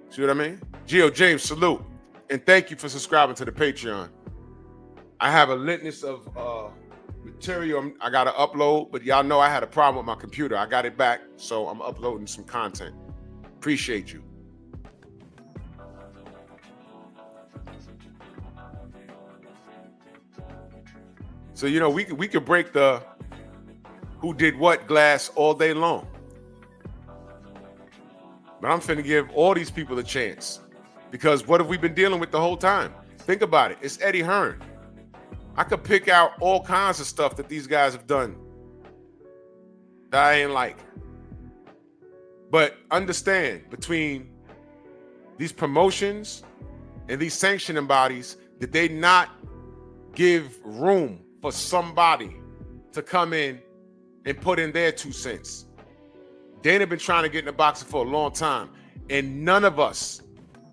See what I mean? Gio James, salute. And thank you for subscribing to the Patreon. I have a litness of material I got to upload, but y'all know I had a problem with my computer. I got it back, so I'm uploading some content. Appreciate you. So, you know, we could break the who did what glass all day long. But I'm finna give all these people a chance. Because what have we been dealing with the whole time? Think about it. It's Eddie Hearn. I could pick out all kinds of stuff that these guys have done that I ain't like. But understand, between these promotions and these sanctioning bodies, did they not give room for somebody to come in and put in their 2 cents? Dana been trying to get in the boxing for a long time, and none of us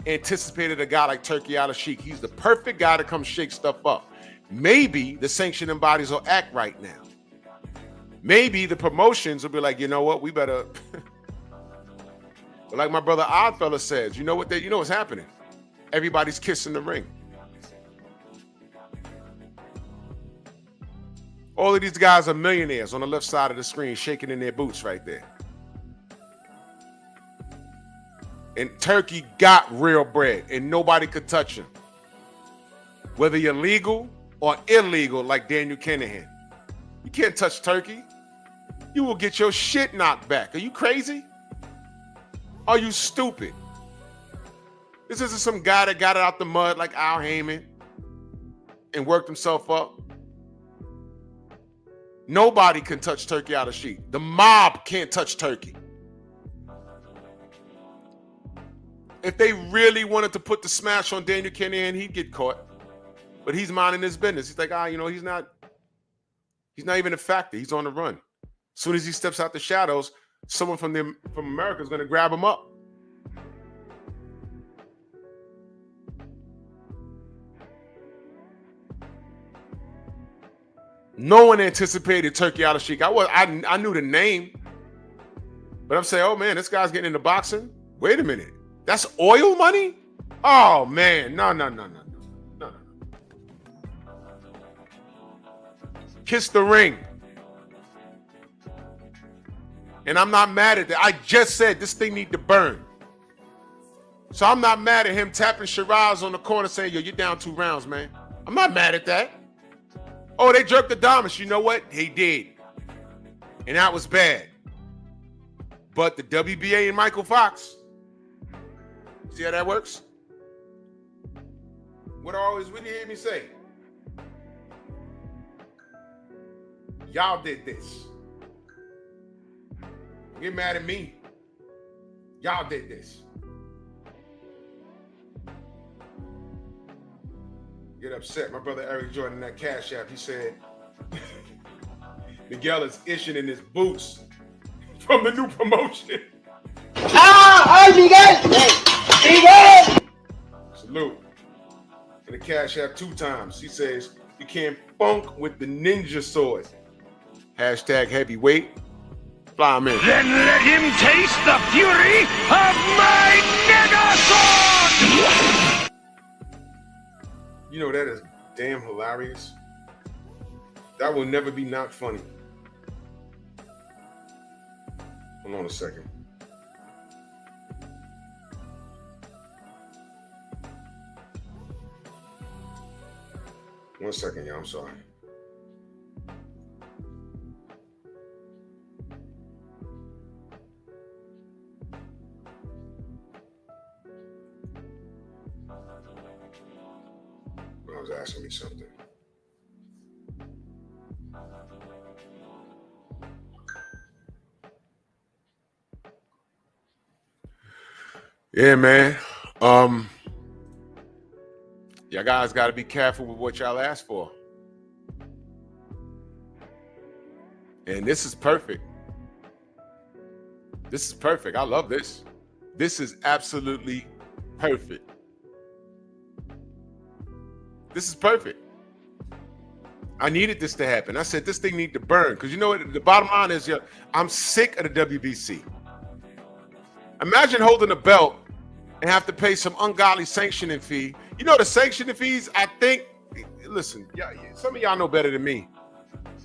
anticipated a guy like Turkey Al-Sheikh. He's the perfect guy to come shake stuff up. Maybe the sanctioning bodies will act right now. Maybe the promotions will be like, you know what, we better. But like my brother Oddfella says, you know what's happening? Everybody's kissing the ring. All of these guys are millionaires on the left side of the screen, shaking in their boots right there. And Turkey got real bread, and nobody could touch him. Whether you're legal or illegal, like Daniel Kinahan. You can't touch Turkey. You will get your shit knocked back. Are you crazy? Are you stupid? This isn't some guy that got it out the mud like Al Heyman and worked himself up. Nobody can touch Turkey Al-Sheikh. The mob can't touch Turkey. If they really wanted to put the smash on Daniel Kinahan, he'd get caught. But he's minding his business. He's like, he's not even a factor. He's on the run. As soon as he steps out the shadows, someone from America is going to grab him up. No one anticipated Turkey Al-Sheikh. I knew the name, but I'm saying, oh man, this guy's getting into boxing. Wait a minute, that's oil money? Oh man, no. Kiss the ring. And I'm not mad at that. I just said this thing need to burn. So I'm not mad at him tapping Shiraz on the corner saying, yo, you're down 2 rounds, man. I'm not mad at that. Oh, they jerked the Adamas. You know what? They did. And that was bad. But the WBA and Michael Fox, see how that works? What do you hear me say? Y'all did this. Don't get mad at me. Y'all did this. Get upset. My brother Eric Jordan, that Cash App, he said, Miguel is itching in his boots from the new promotion. ¡Ay, Miguel! ¡Miguel! Salute. And the Cash App 2 times. He says, you can't funk with the ninja sword. Hashtag heavyweight. Fly him in. Then let him taste the fury of my nigga sword! You know, that is damn hilarious. That will never be not funny. Hold on a second. 1 second, y'all. I'm sorry. I was asking me something. Yeah, man. Y'all guys got to be careful with what y'all ask for. And this is perfect. This is perfect. I love this. This is absolutely perfect. This is perfect. I needed this to happen. I said this thing need to burn because you know what? The bottom line is, I'm sick of the WBC. Imagine holding a belt and have to pay some ungodly sanctioning fee. You know the sanctioning fees, I think, listen, some of y'all know better than me.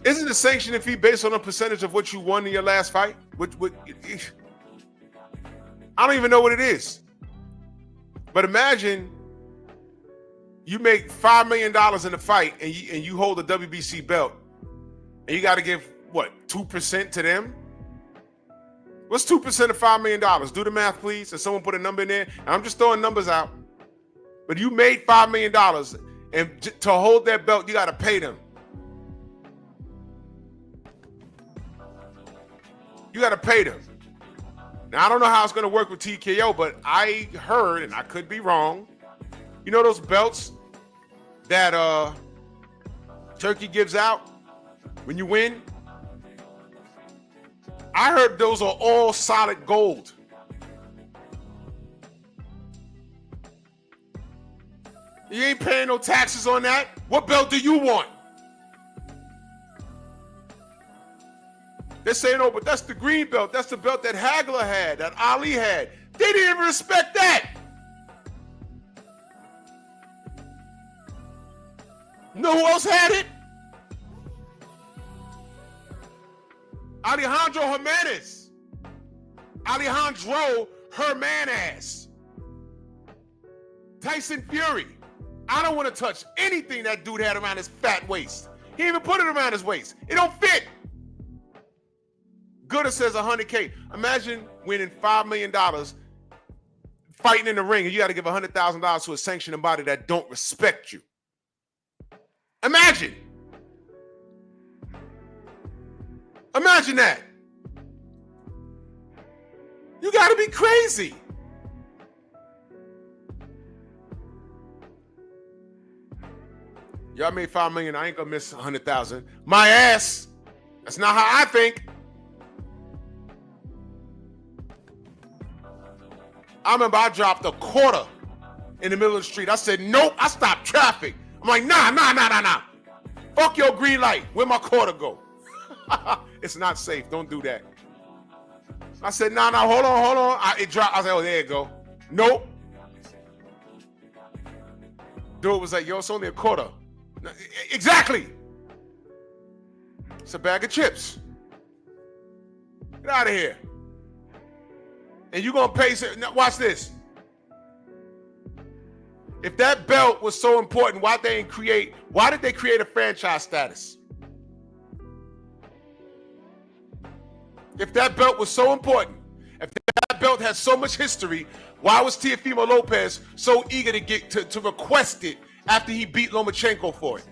Isn't the sanctioning fee based on a percentage of what you won in your last fight? I don't even know what it is. But imagine you make $5 million in a fight and you hold a WBC belt and you got to give, what, 2% to them? What's 2% of $5 million? Do the math, please. And someone put a number in there. And I'm just throwing numbers out. But you made $5 million, and to hold that belt, you got to pay them. You got to pay them. Now, I don't know how it's going to work with TKO, but I heard, and I could be wrong, you know those belts that Turkey gives out when you win? I heard those are all solid gold. You ain't paying no taxes on that. What belt do you want? They're saying, oh, but that's the green belt. That's the belt that Hagler had, that Ali had. They didn't even respect that. You know who else had it? Alejandro Hermanes. Tyson Fury. I don't want to touch anything that dude had around his fat waist. He didn't even put it around his waist. It don't fit. Gooder says 100K. Imagine winning $5 million fighting in the ring and you got to give $100,000 to a sanctioning body that don't respect you. Imagine. Imagine that. You got to be crazy. Y'all made $5 million. I ain't gonna miss 100,000. My ass. That's not how I think. I remember I dropped a quarter in the middle of the street. I said, nope, I stopped traffic. I'm like, nah. Fuck your green light. Where my quarter go? It's not safe. Don't do that. I said, nah, hold on. It dropped. I said, oh, there you go. Nope. Dude was like, yo, it's only a quarter. Exactly. It's a bag of chips. Get out of here. And you're going to pay. Now watch this. If that belt was so important, why did they create a franchise status? If that belt was so important, if that belt has so much history, why was Teofimo Lopez so eager to get to request it after he beat Lomachenko for it?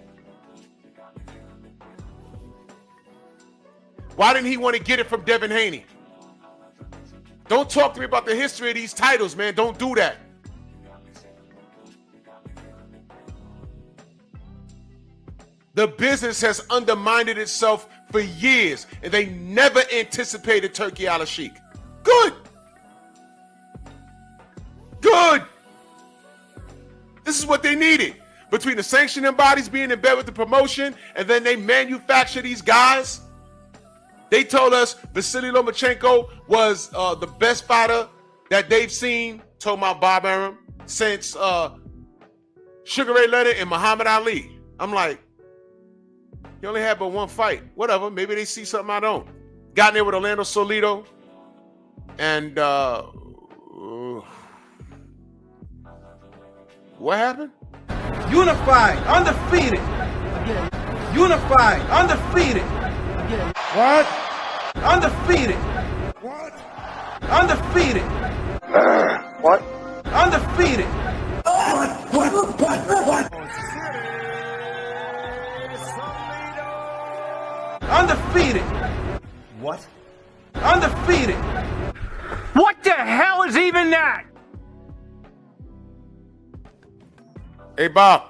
Why didn't he want to get it from Devin Haney? Don't talk to me about the history of these titles, man. Don't do that. The business has undermined itself for years, and they never anticipated Turki Al-Sheikh. Good. This is what they needed. Between the sanctioning bodies being in bed with the promotion, and then they manufacture these guys. They told us Vasily Lomachenko was the best fighter that they've seen, talking about Bob Arum, since Sugar Ray Leonard and Muhammad Ali. I'm like, he only had but one fight. Whatever, maybe they see something I don't. Got in there with Orlando Solito. And what happened? Unified, undefeated. Unified, undefeated. What? Undefeated. What? Undefeated. What? Undefeated. Undefeated. What? Undefeated. What the hell is even that? Hey, Bob.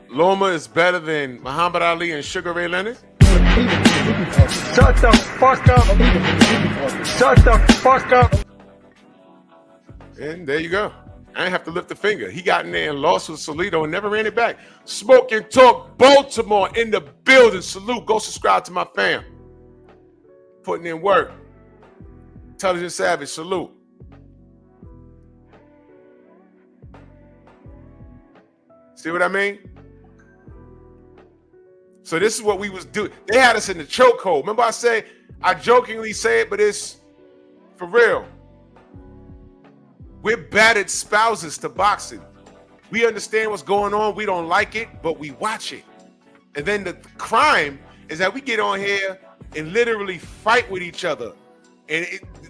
Loma is better than Muhammad Ali and Sugar Ray Leonard? Shut the fuck up. Shut the fuck up. And there you go. I didn't have to lift a finger. He got in there and lost with Solito and never ran it back. Smoke and Talk Baltimore in the building. Salute. Go subscribe to my fam. Putting in work. Intelligent Savage. Salute. See what I mean? So this is what we was doing. They had us in the chokehold. Remember I jokingly say it, but it's for real. We're battered spouses to boxing. We understand what's going on. We don't like it, but we watch it. And then the crime is that we get on here and literally fight with each other. And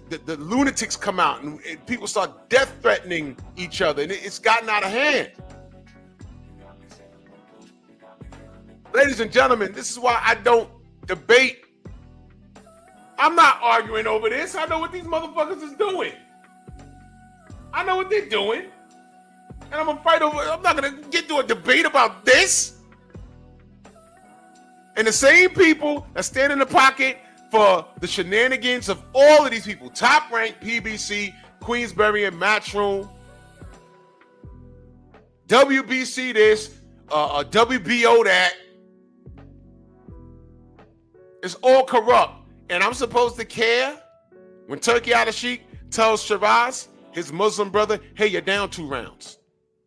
the lunatics come out and people start death threatening each other. And it's gotten out of hand. Ladies and gentlemen, this is why I don't debate. I'm not arguing over this. I know what these motherfuckers is doing. I know what they're doing. And I'm gonna fight over it. I'm not gonna get to a debate about this. And the same people that stand in the pocket for the shenanigans of all of these people, Top Rank, PBC, Queensbury, and Matchroom, WBC this, WBO that. It's all corrupt. And I'm supposed to care when Turkey Al-Sheikh tells Shiraz, his Muslim brother, hey, you're down 2 rounds.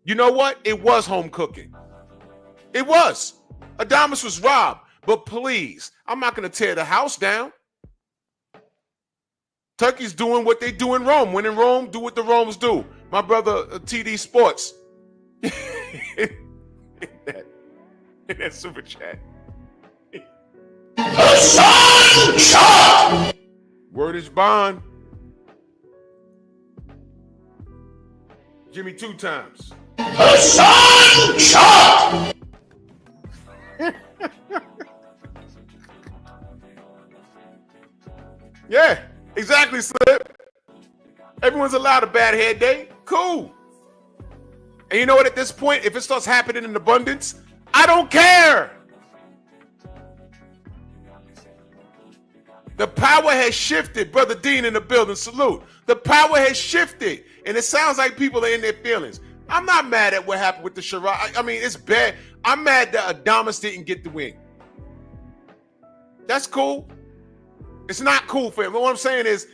You know what? It was home cooking. It was. Adamas was robbed. But please, I'm not going to tear the house down. Turkey's doing what they do in Rome. When in Rome, do what the Romans do. My brother, TD Sports. in that super chat. Word is bond. Jimmy 2 times. Yeah, exactly, Slip. Everyone's allowed a bad hair day. Cool. And you know what? At this point, if it starts happening in abundance, I don't care. The power has shifted. Brother Dean in the building, salute. The power has shifted. And it sounds like people are in their feelings. I'm not mad at what happened with the Shiraz. I mean, it's bad. I'm mad that Adamas didn't get the win. That's cool. It's not cool for him. But what I'm saying is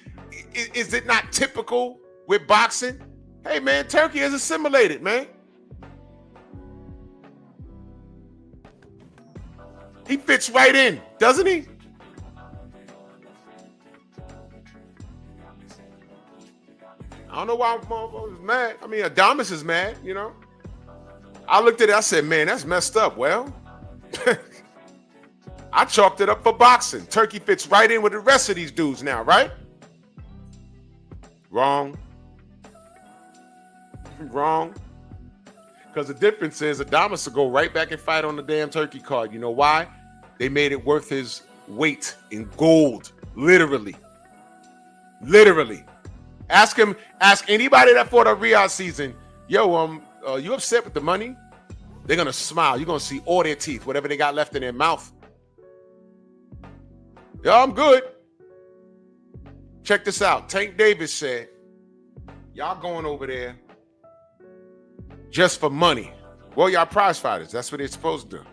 it not typical with boxing? Hey, man, Turkey has assimilated, man. He fits right in, doesn't he? I don't know why I was mad. I mean, Adamas is mad, you know. I looked at it, I said, man, that's messed up. Well, I chalked it up for boxing. Turkey fits right in with the rest of these dudes now, right? Wrong. Wrong. Because the difference is Adamas will go right back and fight on the damn Turkey card. You know why? They made it worth his weight in gold. Literally. Literally. Ask anybody that fought a Riyadh season, yo, you upset with the money? They're gonna smile. You're gonna see all their teeth, whatever they got left in their mouth. Yo, I'm good. Check this out. Tank Davis said, y'all going over there just for money. Well, y'all prize fighters. That's what they're supposed to do.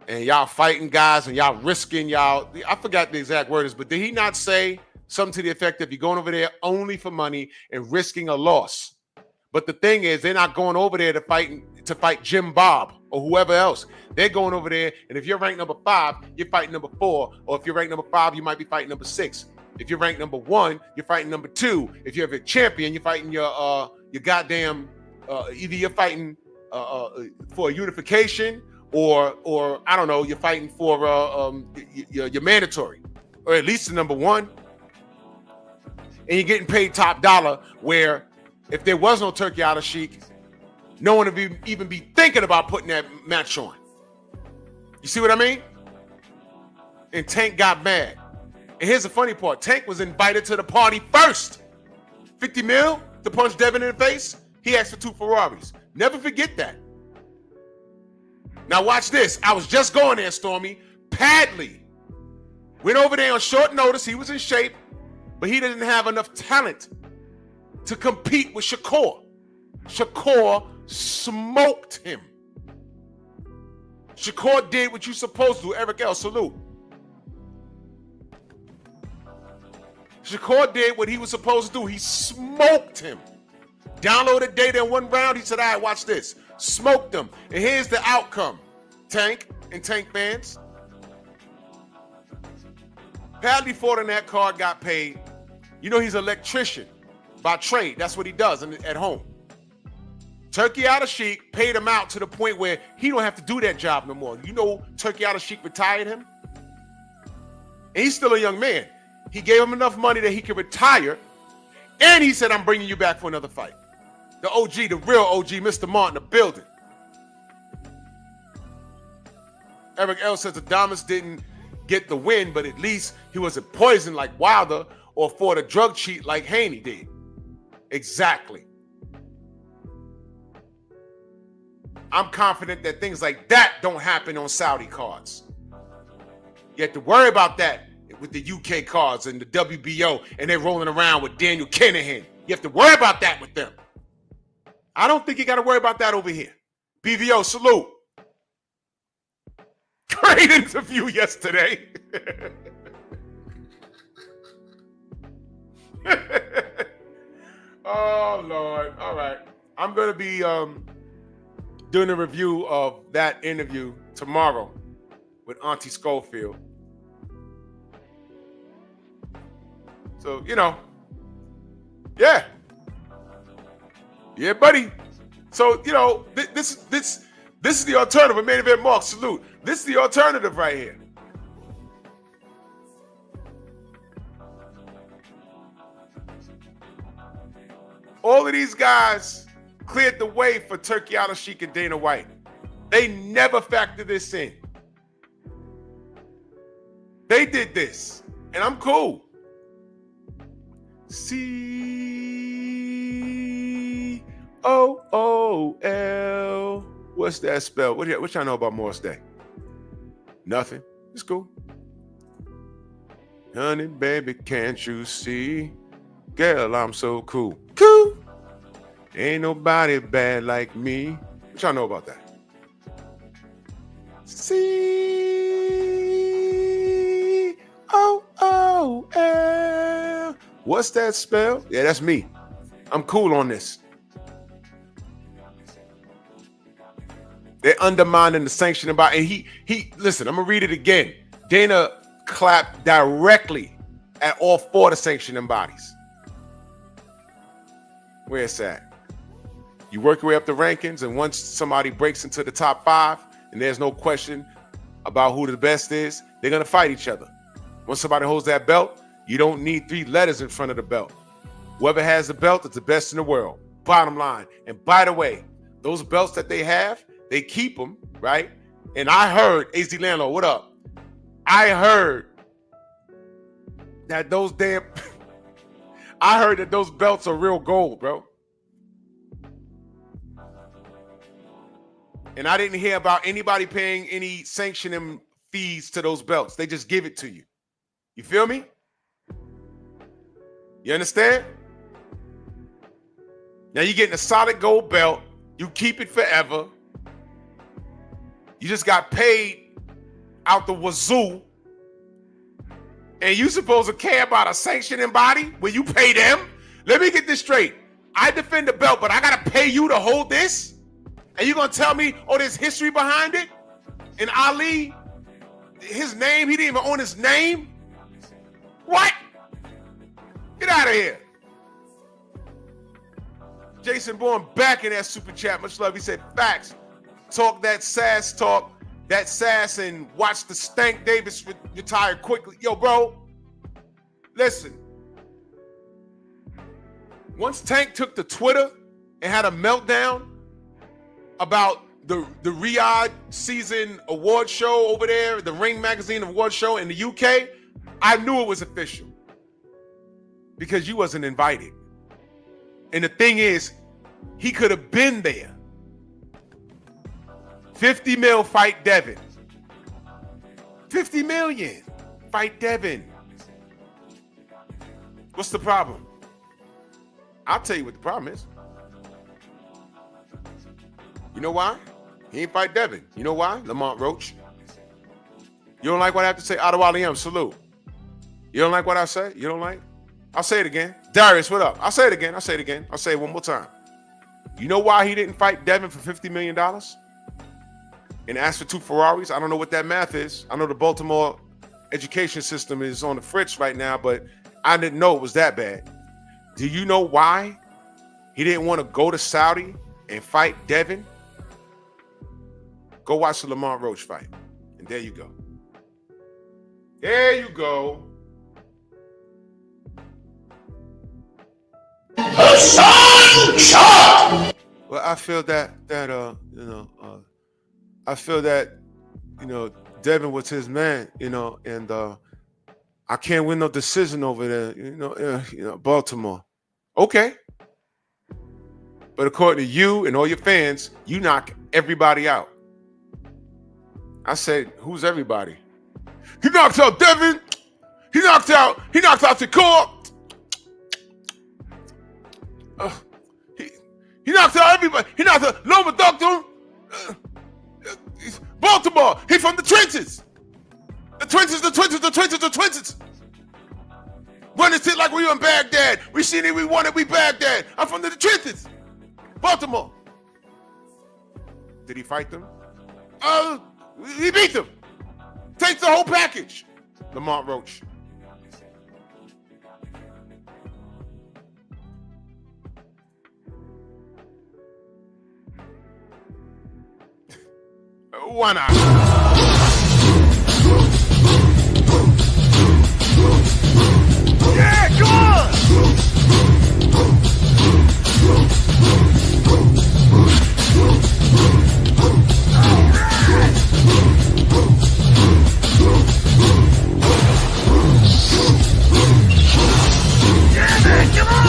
And y'all fighting guys and y'all risking y'all. I forgot the exact words, but did he not say something to the effect of you're going over there only for money and risking a loss? But the thing is, they're not going over there to fight Jim Bob or whoever else. They're going over there, and if you're ranked number 5, you're fighting number 4. Or if you're ranked number 5, you might be fighting number 6. If you're ranked number 1, you're fighting number 2. If you're a champion, you're fighting your goddamn either you're fighting for unification, or I don't know, you're fighting for your mandatory, or at least the number one, and you're getting paid top dollar. Where if there was no Turkey Al Sheik, no one would even be thinking about putting that match on. You see what I mean? And Tank got mad. And here's the funny part: Tank was invited to the party first. 50 mil to punch Devin in the face. He asked for 2 Ferraris. Never forget that. Now watch this. I was just going there, Stormy. Padley went over there on short notice. He was in shape, but he didn't have enough talent to compete with Shakur. Shakur smoked him. Shakur did what you're supposed to do. Eric L., salute. Shakur did what he was supposed to do. He smoked him. Downloaded data in 1 round. He said, all right, watch this. Smoked him. And here's the outcome. Tank and Tank fans. Padley fought on that card, got paid. You know he's an electrician by trade. That's what he does at home. Turkey Al Sheik paid him out to the point where he don't have to do that job no more. You know Turkey Al Sheik retired him? And he's still a young man. He gave him enough money that he could retire. And he said, I'm bringing you back for another fight. The OG, the real OG, Mr. Martin, the building. Eric L. says Adames didn't get the win, but at least he wasn't poisoned like Wilder or fought a drug cheat like Haney did. Exactly. I'm confident that things like that don't happen on Saudi cards. You have to worry about that with the UK cards and the WBO, and they're rolling around with Daniel Kinahan. You have to worry about that with them. I don't think you got to worry about that over here. BVO, salute. Great interview yesterday. Oh, Lord. All right. I'm going to be doing a review of that interview tomorrow with Auntie Schofield. So, you know, yeah. Yeah, buddy. So, you know, this is the alternative. Main Event Mark, salute. This is the alternative right here. All of these guys cleared the way for Turkey Al Sheik and Dana White. They never factored this in. They did this, and I'm cool. C-O-O-L. What's that spell? What y'all know about Morse Day? Nothing. It's cool. Honey, baby, can't you see? Girl, I'm so cool. Cool. Ain't nobody bad like me. What y'all know about that? C-O-O-L. What's that spell? Yeah, that's me. I'm cool on this. They're undermining the sanctioning body. And he listen, I'm gonna read it again. Dana clapped directly at all 4 of the sanctioning bodies. Where it's at. You work your way up the rankings, and once somebody breaks into the top 5, and there's no question about who the best is, they're gonna fight each other. Once somebody holds that belt, you don't need 3 letters in front of the belt. Whoever has the belt is the best in the world. Bottom line. And by the way, those belts that they have, they keep them, right? And I heard, AZ Landlord, what up? I heard that those belts are real gold, bro. And I didn't hear about anybody paying any sanctioning fees to those belts. They just give it to you. You feel me? You understand? Now you're getting a solid gold belt. You keep it forever. You just got paid out the wazoo. And you supposed to care about a sanctioning body when you pay them? Let me get this straight. I defend the belt, but I got to pay you to hold this? And you're going to tell me, oh, there's history behind it? And Ali, his name, he didn't even own his name? What? Get out of here. Jason Bourne back in that super chat. Much love. He said, facts. Talk that sass talk. That sass and watch the Stank Davis retire quickly. Yo, bro, listen. Once Tank took to Twitter and had a meltdown about the Riyadh season award show over there, the Ring Magazine award show in the UK, I knew it was official because you wasn't invited. And the thing is, he could have been there. 50 mil fight Devin. 50 million fight Devin. What's the problem? I'll tell you what the problem is. You know why? He ain't fight Devin. You know why? Lamont Roach. You don't like what I have to say? Adewale, salute. You don't like what I say? You don't like? I'll say it again. Darius, what up? I'll say it again. I'll say it again. I'll say it one more time. You know why he didn't fight Devin for $50 million? And ask for 2 Ferraris? I don't know what that math is. I know the Baltimore education system is on the fritz right now, but I didn't know it was that bad. Do you know why he didn't want to go to Saudi and fight Devin? Go watch the Lamont Roach fight. And there you go. There you go. Well, I feel that I feel that, Devin was his man, and I can't win no decision over there, Baltimore. Okay. But according to you and all your fans, you knock everybody out. I said, who's everybody? He knocked out Devin. He knocked out Shakur. He knocked out everybody. He knocked out Loma Doctor. Baltimore. He from the trenches. The trenches. When it's like we were in Baghdad. We seen it, we won it, we Baghdad. I'm from the trenches. Baltimore. Did he fight them? He beat them. Takes the whole package. Lamont Roach. Why not? Yeah, come on! Yeah, man, come on!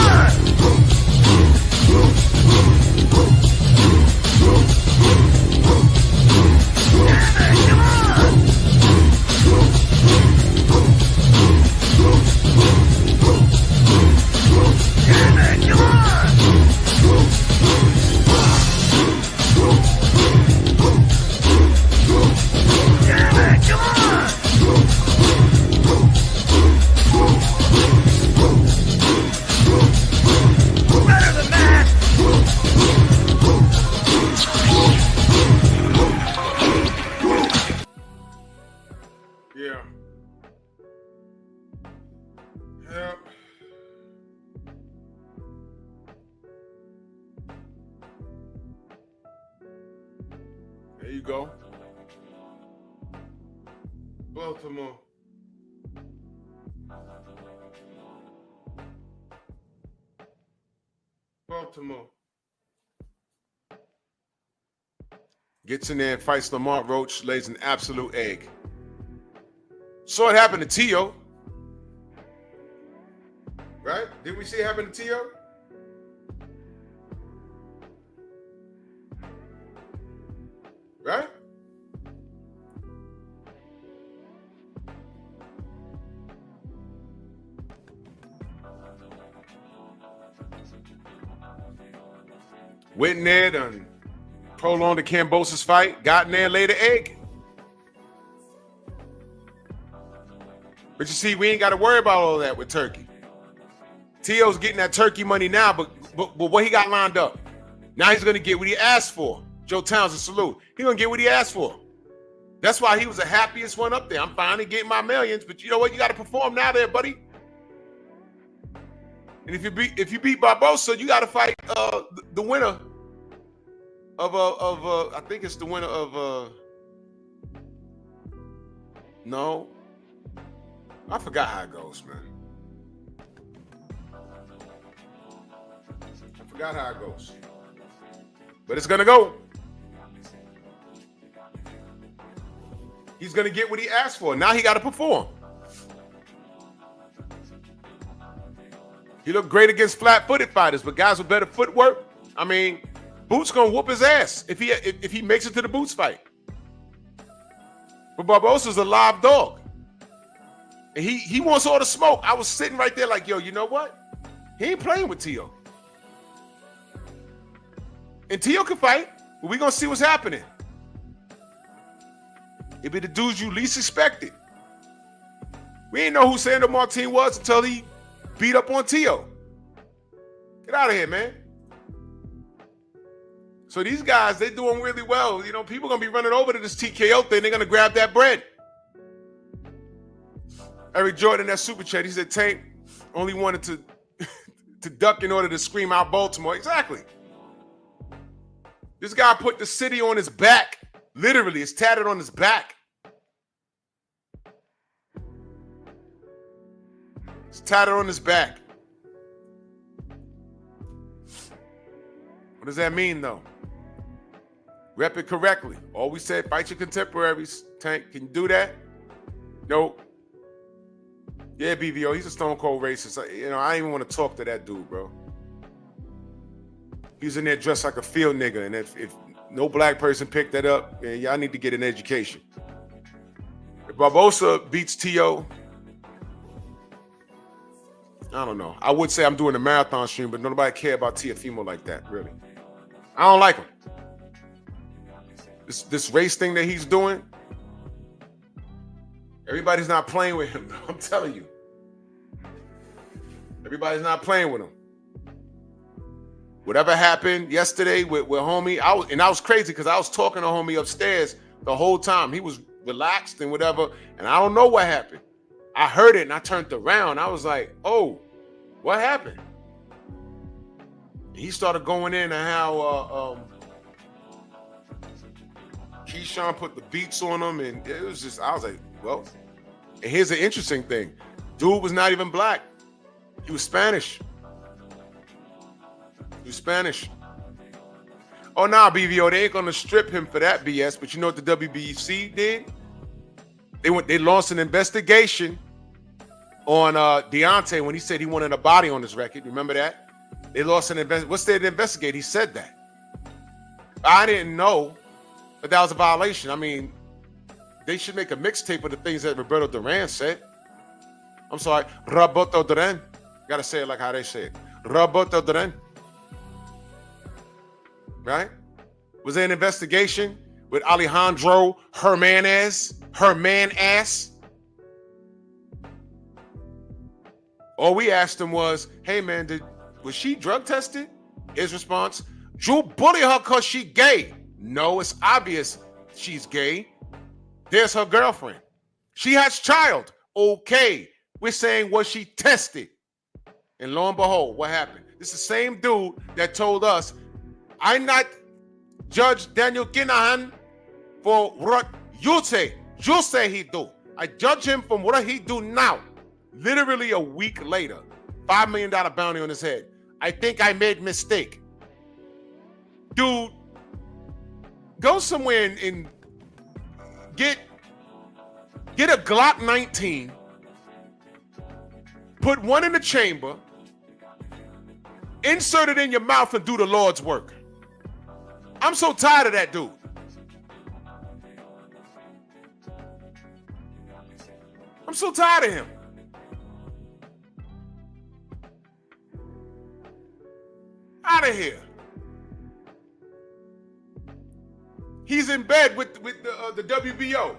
There you go. Baltimore. Baltimore. Gets in there and fights Lamont Roach, lays an absolute egg. Saw it happen to Tio. Right? Didn't we see it happen to Tio? Right? Went in there, done prolonged the Kambosos fight, got in there, laid an egg. But you see, we ain't got to worry about all that with Turkey. Tio's getting that Turkey money now, but what he got lined up? Now he's going to get what he asked for. Joe Townsend, salute. He's going to get what he asked for. That's why he was the happiest one up there. I'm finally getting my millions, but you know what? You got to perform now there, buddy. And if you beat Barbosa, you got to fight the winner of I think it's the winner of no, I forgot how it goes, man. I forgot how it goes, but it's gonna go. He's gonna get what he asked for. Now he got to perform. He looked great against flat-footed fighters, but guys with better footwork, I mean, Boots gonna whoop his ass if he makes it to the Boots fight. But Barbosa's a live dog. And he wants all the smoke. I was sitting right there like, yo, you know what? He ain't playing with Tio. And Tio can fight, but we're gonna see what's happening. It be the dudes you least expected. We ain't know who Sandro Martin was until he beat up on Tio. Get out of here, man. So these guys, they doing really well. You know, people gonna be running over to this TKO thing. They're gonna grab that bread. Eric Jordan, that super chat, he said Tank only wanted to duck in order to scream out Baltimore. Exactly. This guy put the city on his back. Literally, it's tatted on his back. It's tatted on his back. What does that mean, though? Rep it correctly. Always said, fight your contemporaries. Tank, can you do that? Nope. Yeah, BVO, he's a stone cold racist. You know, I ain't even want to talk to that dude, bro. He's in there dressed like a field nigga, and if no black person picked that up, man, y'all need to get an education. If Barbosa beats Tio, I don't know. I would say I'm doing a marathon stream, but nobody care about Tiafimo like that, really. I don't like him. This race thing that he's doing, everybody's not playing with him, bro. I'm telling you. Everybody's not playing with him. Whatever happened yesterday with homie, I was crazy because I was talking to homie upstairs the whole time. He was relaxed and whatever, and I don't know what happened. I heard it and I turned around. I was like, oh, what happened? He started going in and how Keyshawn put the beats on him, and it was just, I was like, well, and here's an interesting thing. Dude was not even black. He was Spanish. He was Spanish. Oh, nah, BVO, they ain't gonna strip him for that BS, but you know what the WBC did? They launched an investigation on Deontay when he said he wanted a body on his record. Remember that? They lost an investigation. What's there to investigate? He said that. I didn't know that was a violation. I mean, they should make a mixtape of the things that Roberto Duran said. I'm sorry, Roberto Duran. Gotta say it like how they say it. Roberto Duran. Right? Was there an investigation with Alejandro Hermanas? All we asked him was, hey man, was she drug tested? His response, Drew bullied her because she gay. No, it's obvious she's gay. There's her girlfriend. She has child. Okay. We're saying, was she tested? And lo and behold, what happened? It's the same dude that told us, I not judge Daniel Kinahan for what you say he do. I judge him from what he do now. Literally a week later, $5 million bounty on his head. I think I made mistake. Dude, go somewhere and get a Glock 19, put one in the chamber, insert it in your mouth and do the Lord's work. I'm so tired of that dude. I'm so tired of him. Out of here. He's in bed with the WBO.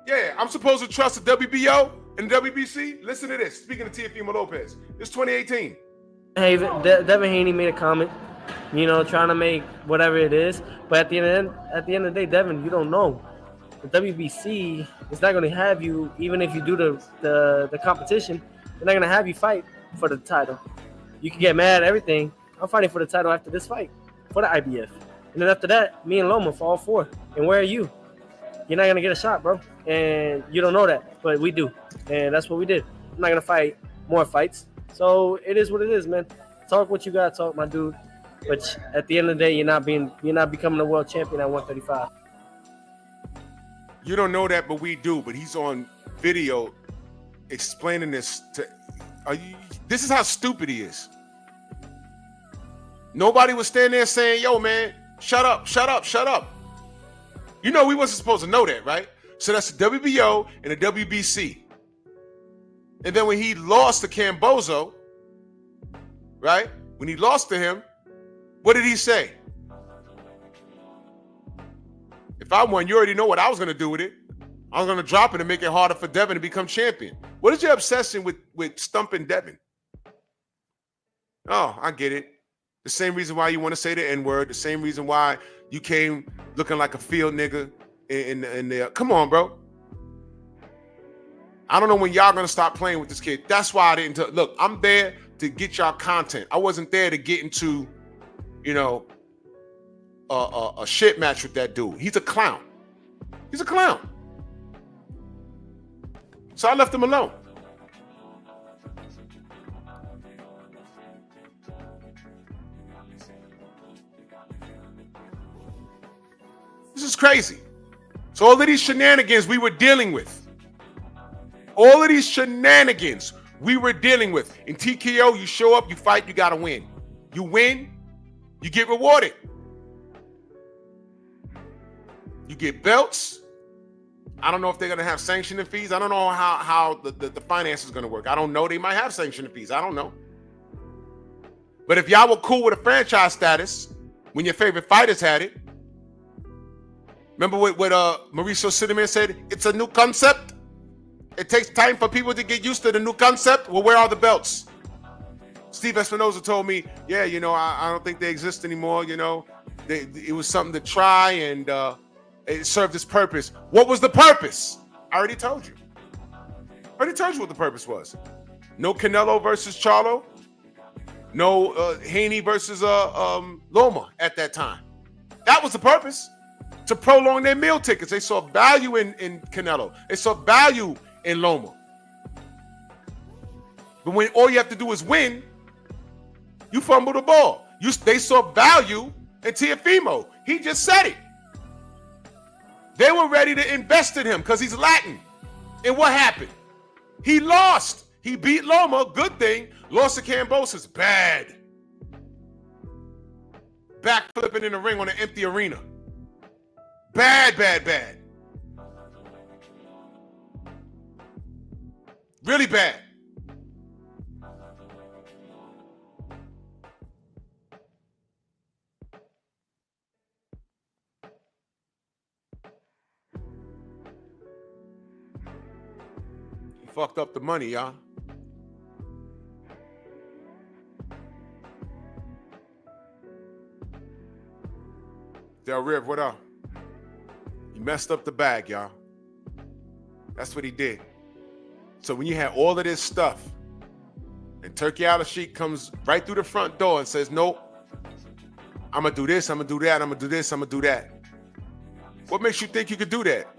Yeah, I'm supposed to trust the WBO and the WBC? Listen to this. Speaking of Teofimo Lopez, it's 2018. Hey, Devin Haney made a comment, you know, trying to make whatever it is. But at the end of the day, Devin, you don't know. The WBC is not going to have you, even if you do the competition, they're not going to have you fight for the title. You can get mad at everything. I'm fighting for the title after this fight, for the IBF. And then after that, me and Loma for all 4. And where are you? You're not going to get a shot, bro. And you don't know that, but we do. And that's what we did. I'm not going to fight more fights. So it is what it is, man. Talk what you got to talk, my dude. But at the end of the day, you're not becoming a world champion at 135. You don't know that, but we do. But he's on video explaining this to this is how stupid he is. Nobody was standing there saying, yo, man, shut up, shut up, shut up. You know we wasn't supposed to know that, right? So that's the WBO and the WBC. And then when he lost to Cambozo, right? When he lost to him, what did he say? If I won, you already know what I was going to do with it. I was going to drop it and make it harder for Devin to become champion. What is your obsession with stumping Devin? Oh, I get it. The same reason why you want to say the N-word. The same reason why you came looking like a field nigga in the. Come on, bro. I don't know when y'all going to stop playing with this kid. That's why I didn't. Look, I'm there to get y'all content. I wasn't there to get into, you know, a shit match with that dude. He's a clown. He's a clown. So I left him alone. This is crazy. So all of these shenanigans we were dealing with. All of these shenanigans we were dealing with. In TKO, you show up, you fight, you gotta win. You win, you get rewarded. You get belts. I don't know if they're gonna have sanctioning fees. I don't know how the finance is gonna work. I don't know. They might have sanctioning fees. I don't know. But if y'all were cool with a franchise status when your favorite fighters had it, remember what Mauricio Cinnamon said? It's a new concept. It takes time for people to get used to the new concept. Well, where are the belts? Steve Espinoza told me, yeah, you know, I don't think they exist anymore. You know, it was something to try, and it served its purpose. What was the purpose? I already told you. I already told you what the purpose was. No Canelo versus Charlo. No Haney versus Loma at that time. That was the purpose. To prolong their meal tickets. They saw value in Canelo. They saw value in Loma. But when all you have to do is win, you fumble the ball. They saw value in Teofimo. He just said it. They were ready to invest in him because he's Latin. And what happened? He lost. He beat Loma, good thing. Lost to Cambosis, bad. Backflipping in the ring on an empty arena. Bad, bad, bad. Really bad. He fucked up the money, y'all. Del Riv, what up? He messed up the bag, y'all. That's what he did. So when you had all of this stuff, and Turkey Al-Sheikh comes right through the front door and says, nope, I'm going to do this, I'm going to do that, I'm going to do this, I'm going to do that. What makes you think you could do that?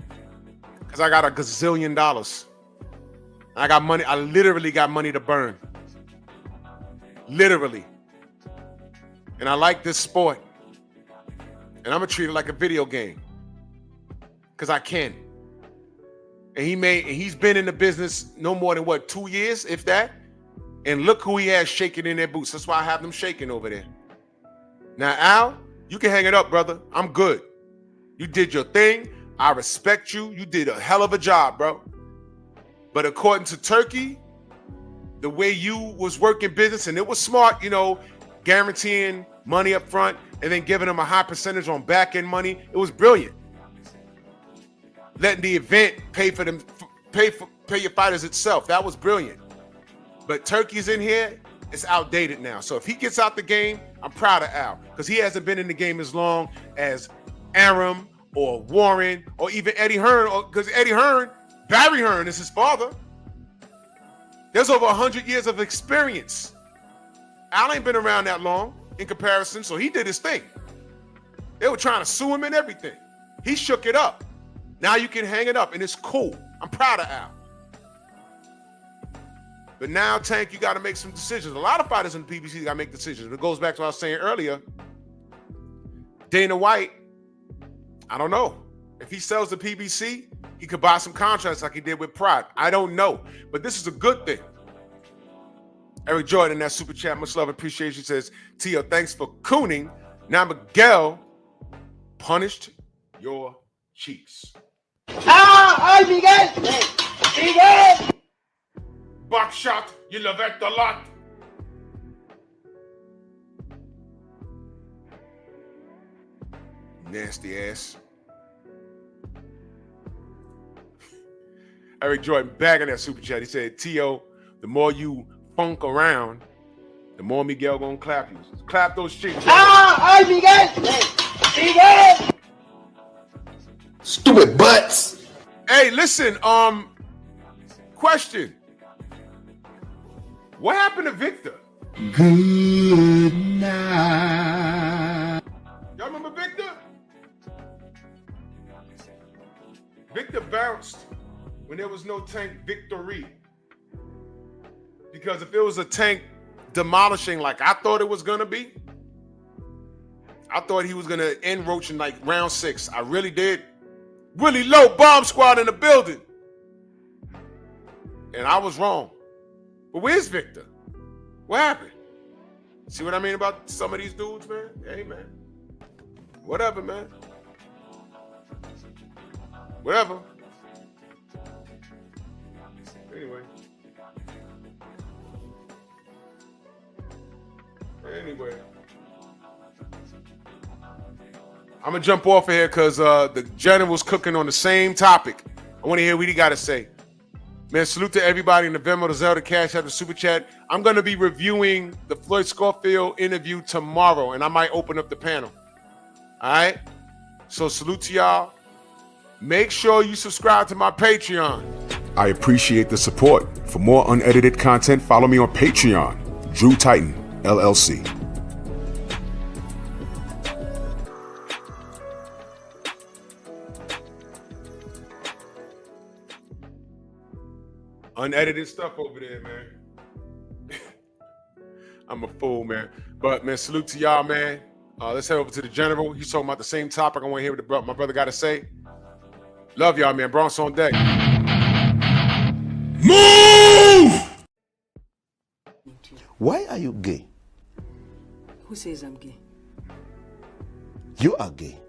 Because I got $1 gazillion. I got money. I literally got money to burn. Literally. And I like this sport. And I'm going to treat it like a video game. Because I can. And he's been in the business no more than 2 years, if that. And look who he has shaking in their boots. That's why I have them shaking over there. Now, Al, you can hang it up, brother. I'm good. You did your thing. I respect you. You did a hell of a job, bro. But according to Turkey, the way you was working business, and it was smart, you know, guaranteeing money up front and then giving them a high percentage on back end money. It was brilliant. Letting the event pay your fighters itself. That was brilliant. But Turkey's in here, it's outdated now. So if he gets out the game, I'm proud of Al because he hasn't been in the game as long as Arum or Warren or even Eddie Hearn, because Barry Hearn is his father. There's over 100 years of experience. Al ain't been around that long in comparison, so he did his thing. They were trying to sue him and everything. He shook it up. Now you can hang it up, and it's cool. I'm proud of Al. But now, Tank, you got to make some decisions. A lot of fighters in the PBC got to make decisions. It goes back to what I was saying earlier. Dana White, I don't know. If he sells the PBC, he could buy some contracts like he did with Pride. I don't know. But this is a good thing. Eric Jordan in that super chat, much love and appreciation, says, Tia, thanks for cooning. Now Miguel punished your cheeks. ¡Ay, Miguel! ¡Miguel! Back shot, you love it a lot. Nasty ass. Eric Jordan bagging that super chat. He said, T.O., the more you funk around, the more Miguel gonna clap you. Clap those cheeks. ¡Ay, Miguel! ¡Miguel! Stupid butts. Hey, listen, question. What happened to Victor? Good night. Y'all remember Victor? Victor bounced when there was no Tank victory. Because if it was a Tank demolishing like I thought it was gonna be, I thought he was gonna end Roach in like round 6. I really did. Really low bomb squad in the building. And I was wrong. But where's Victor? What happened? See what I mean about some of these dudes, man? Hey, man. Whatever, man. Whatever. Anyway. I'm going to jump off of here because the general's cooking on the same topic. I want to hear what he got to say. Man, salute to everybody in the Venmo, the Zelda Cash App, the Super Chat. I'm going to be reviewing the Floyd Scofield interview tomorrow, and I might open up the panel. All right? So salute to y'all. Make sure you subscribe to my Patreon. I appreciate the support. For more unedited content, follow me on Patreon, Drew Titan, LLC. Unedited stuff over there, man. I'm a fool, man. But, man, salute to y'all, man. Let's head over to the general. He's talking about the same topic. I want to hear what my brother got to say. Love y'all, man. Bronx on deck. Move! Why are you gay? Who says I'm gay? You are gay.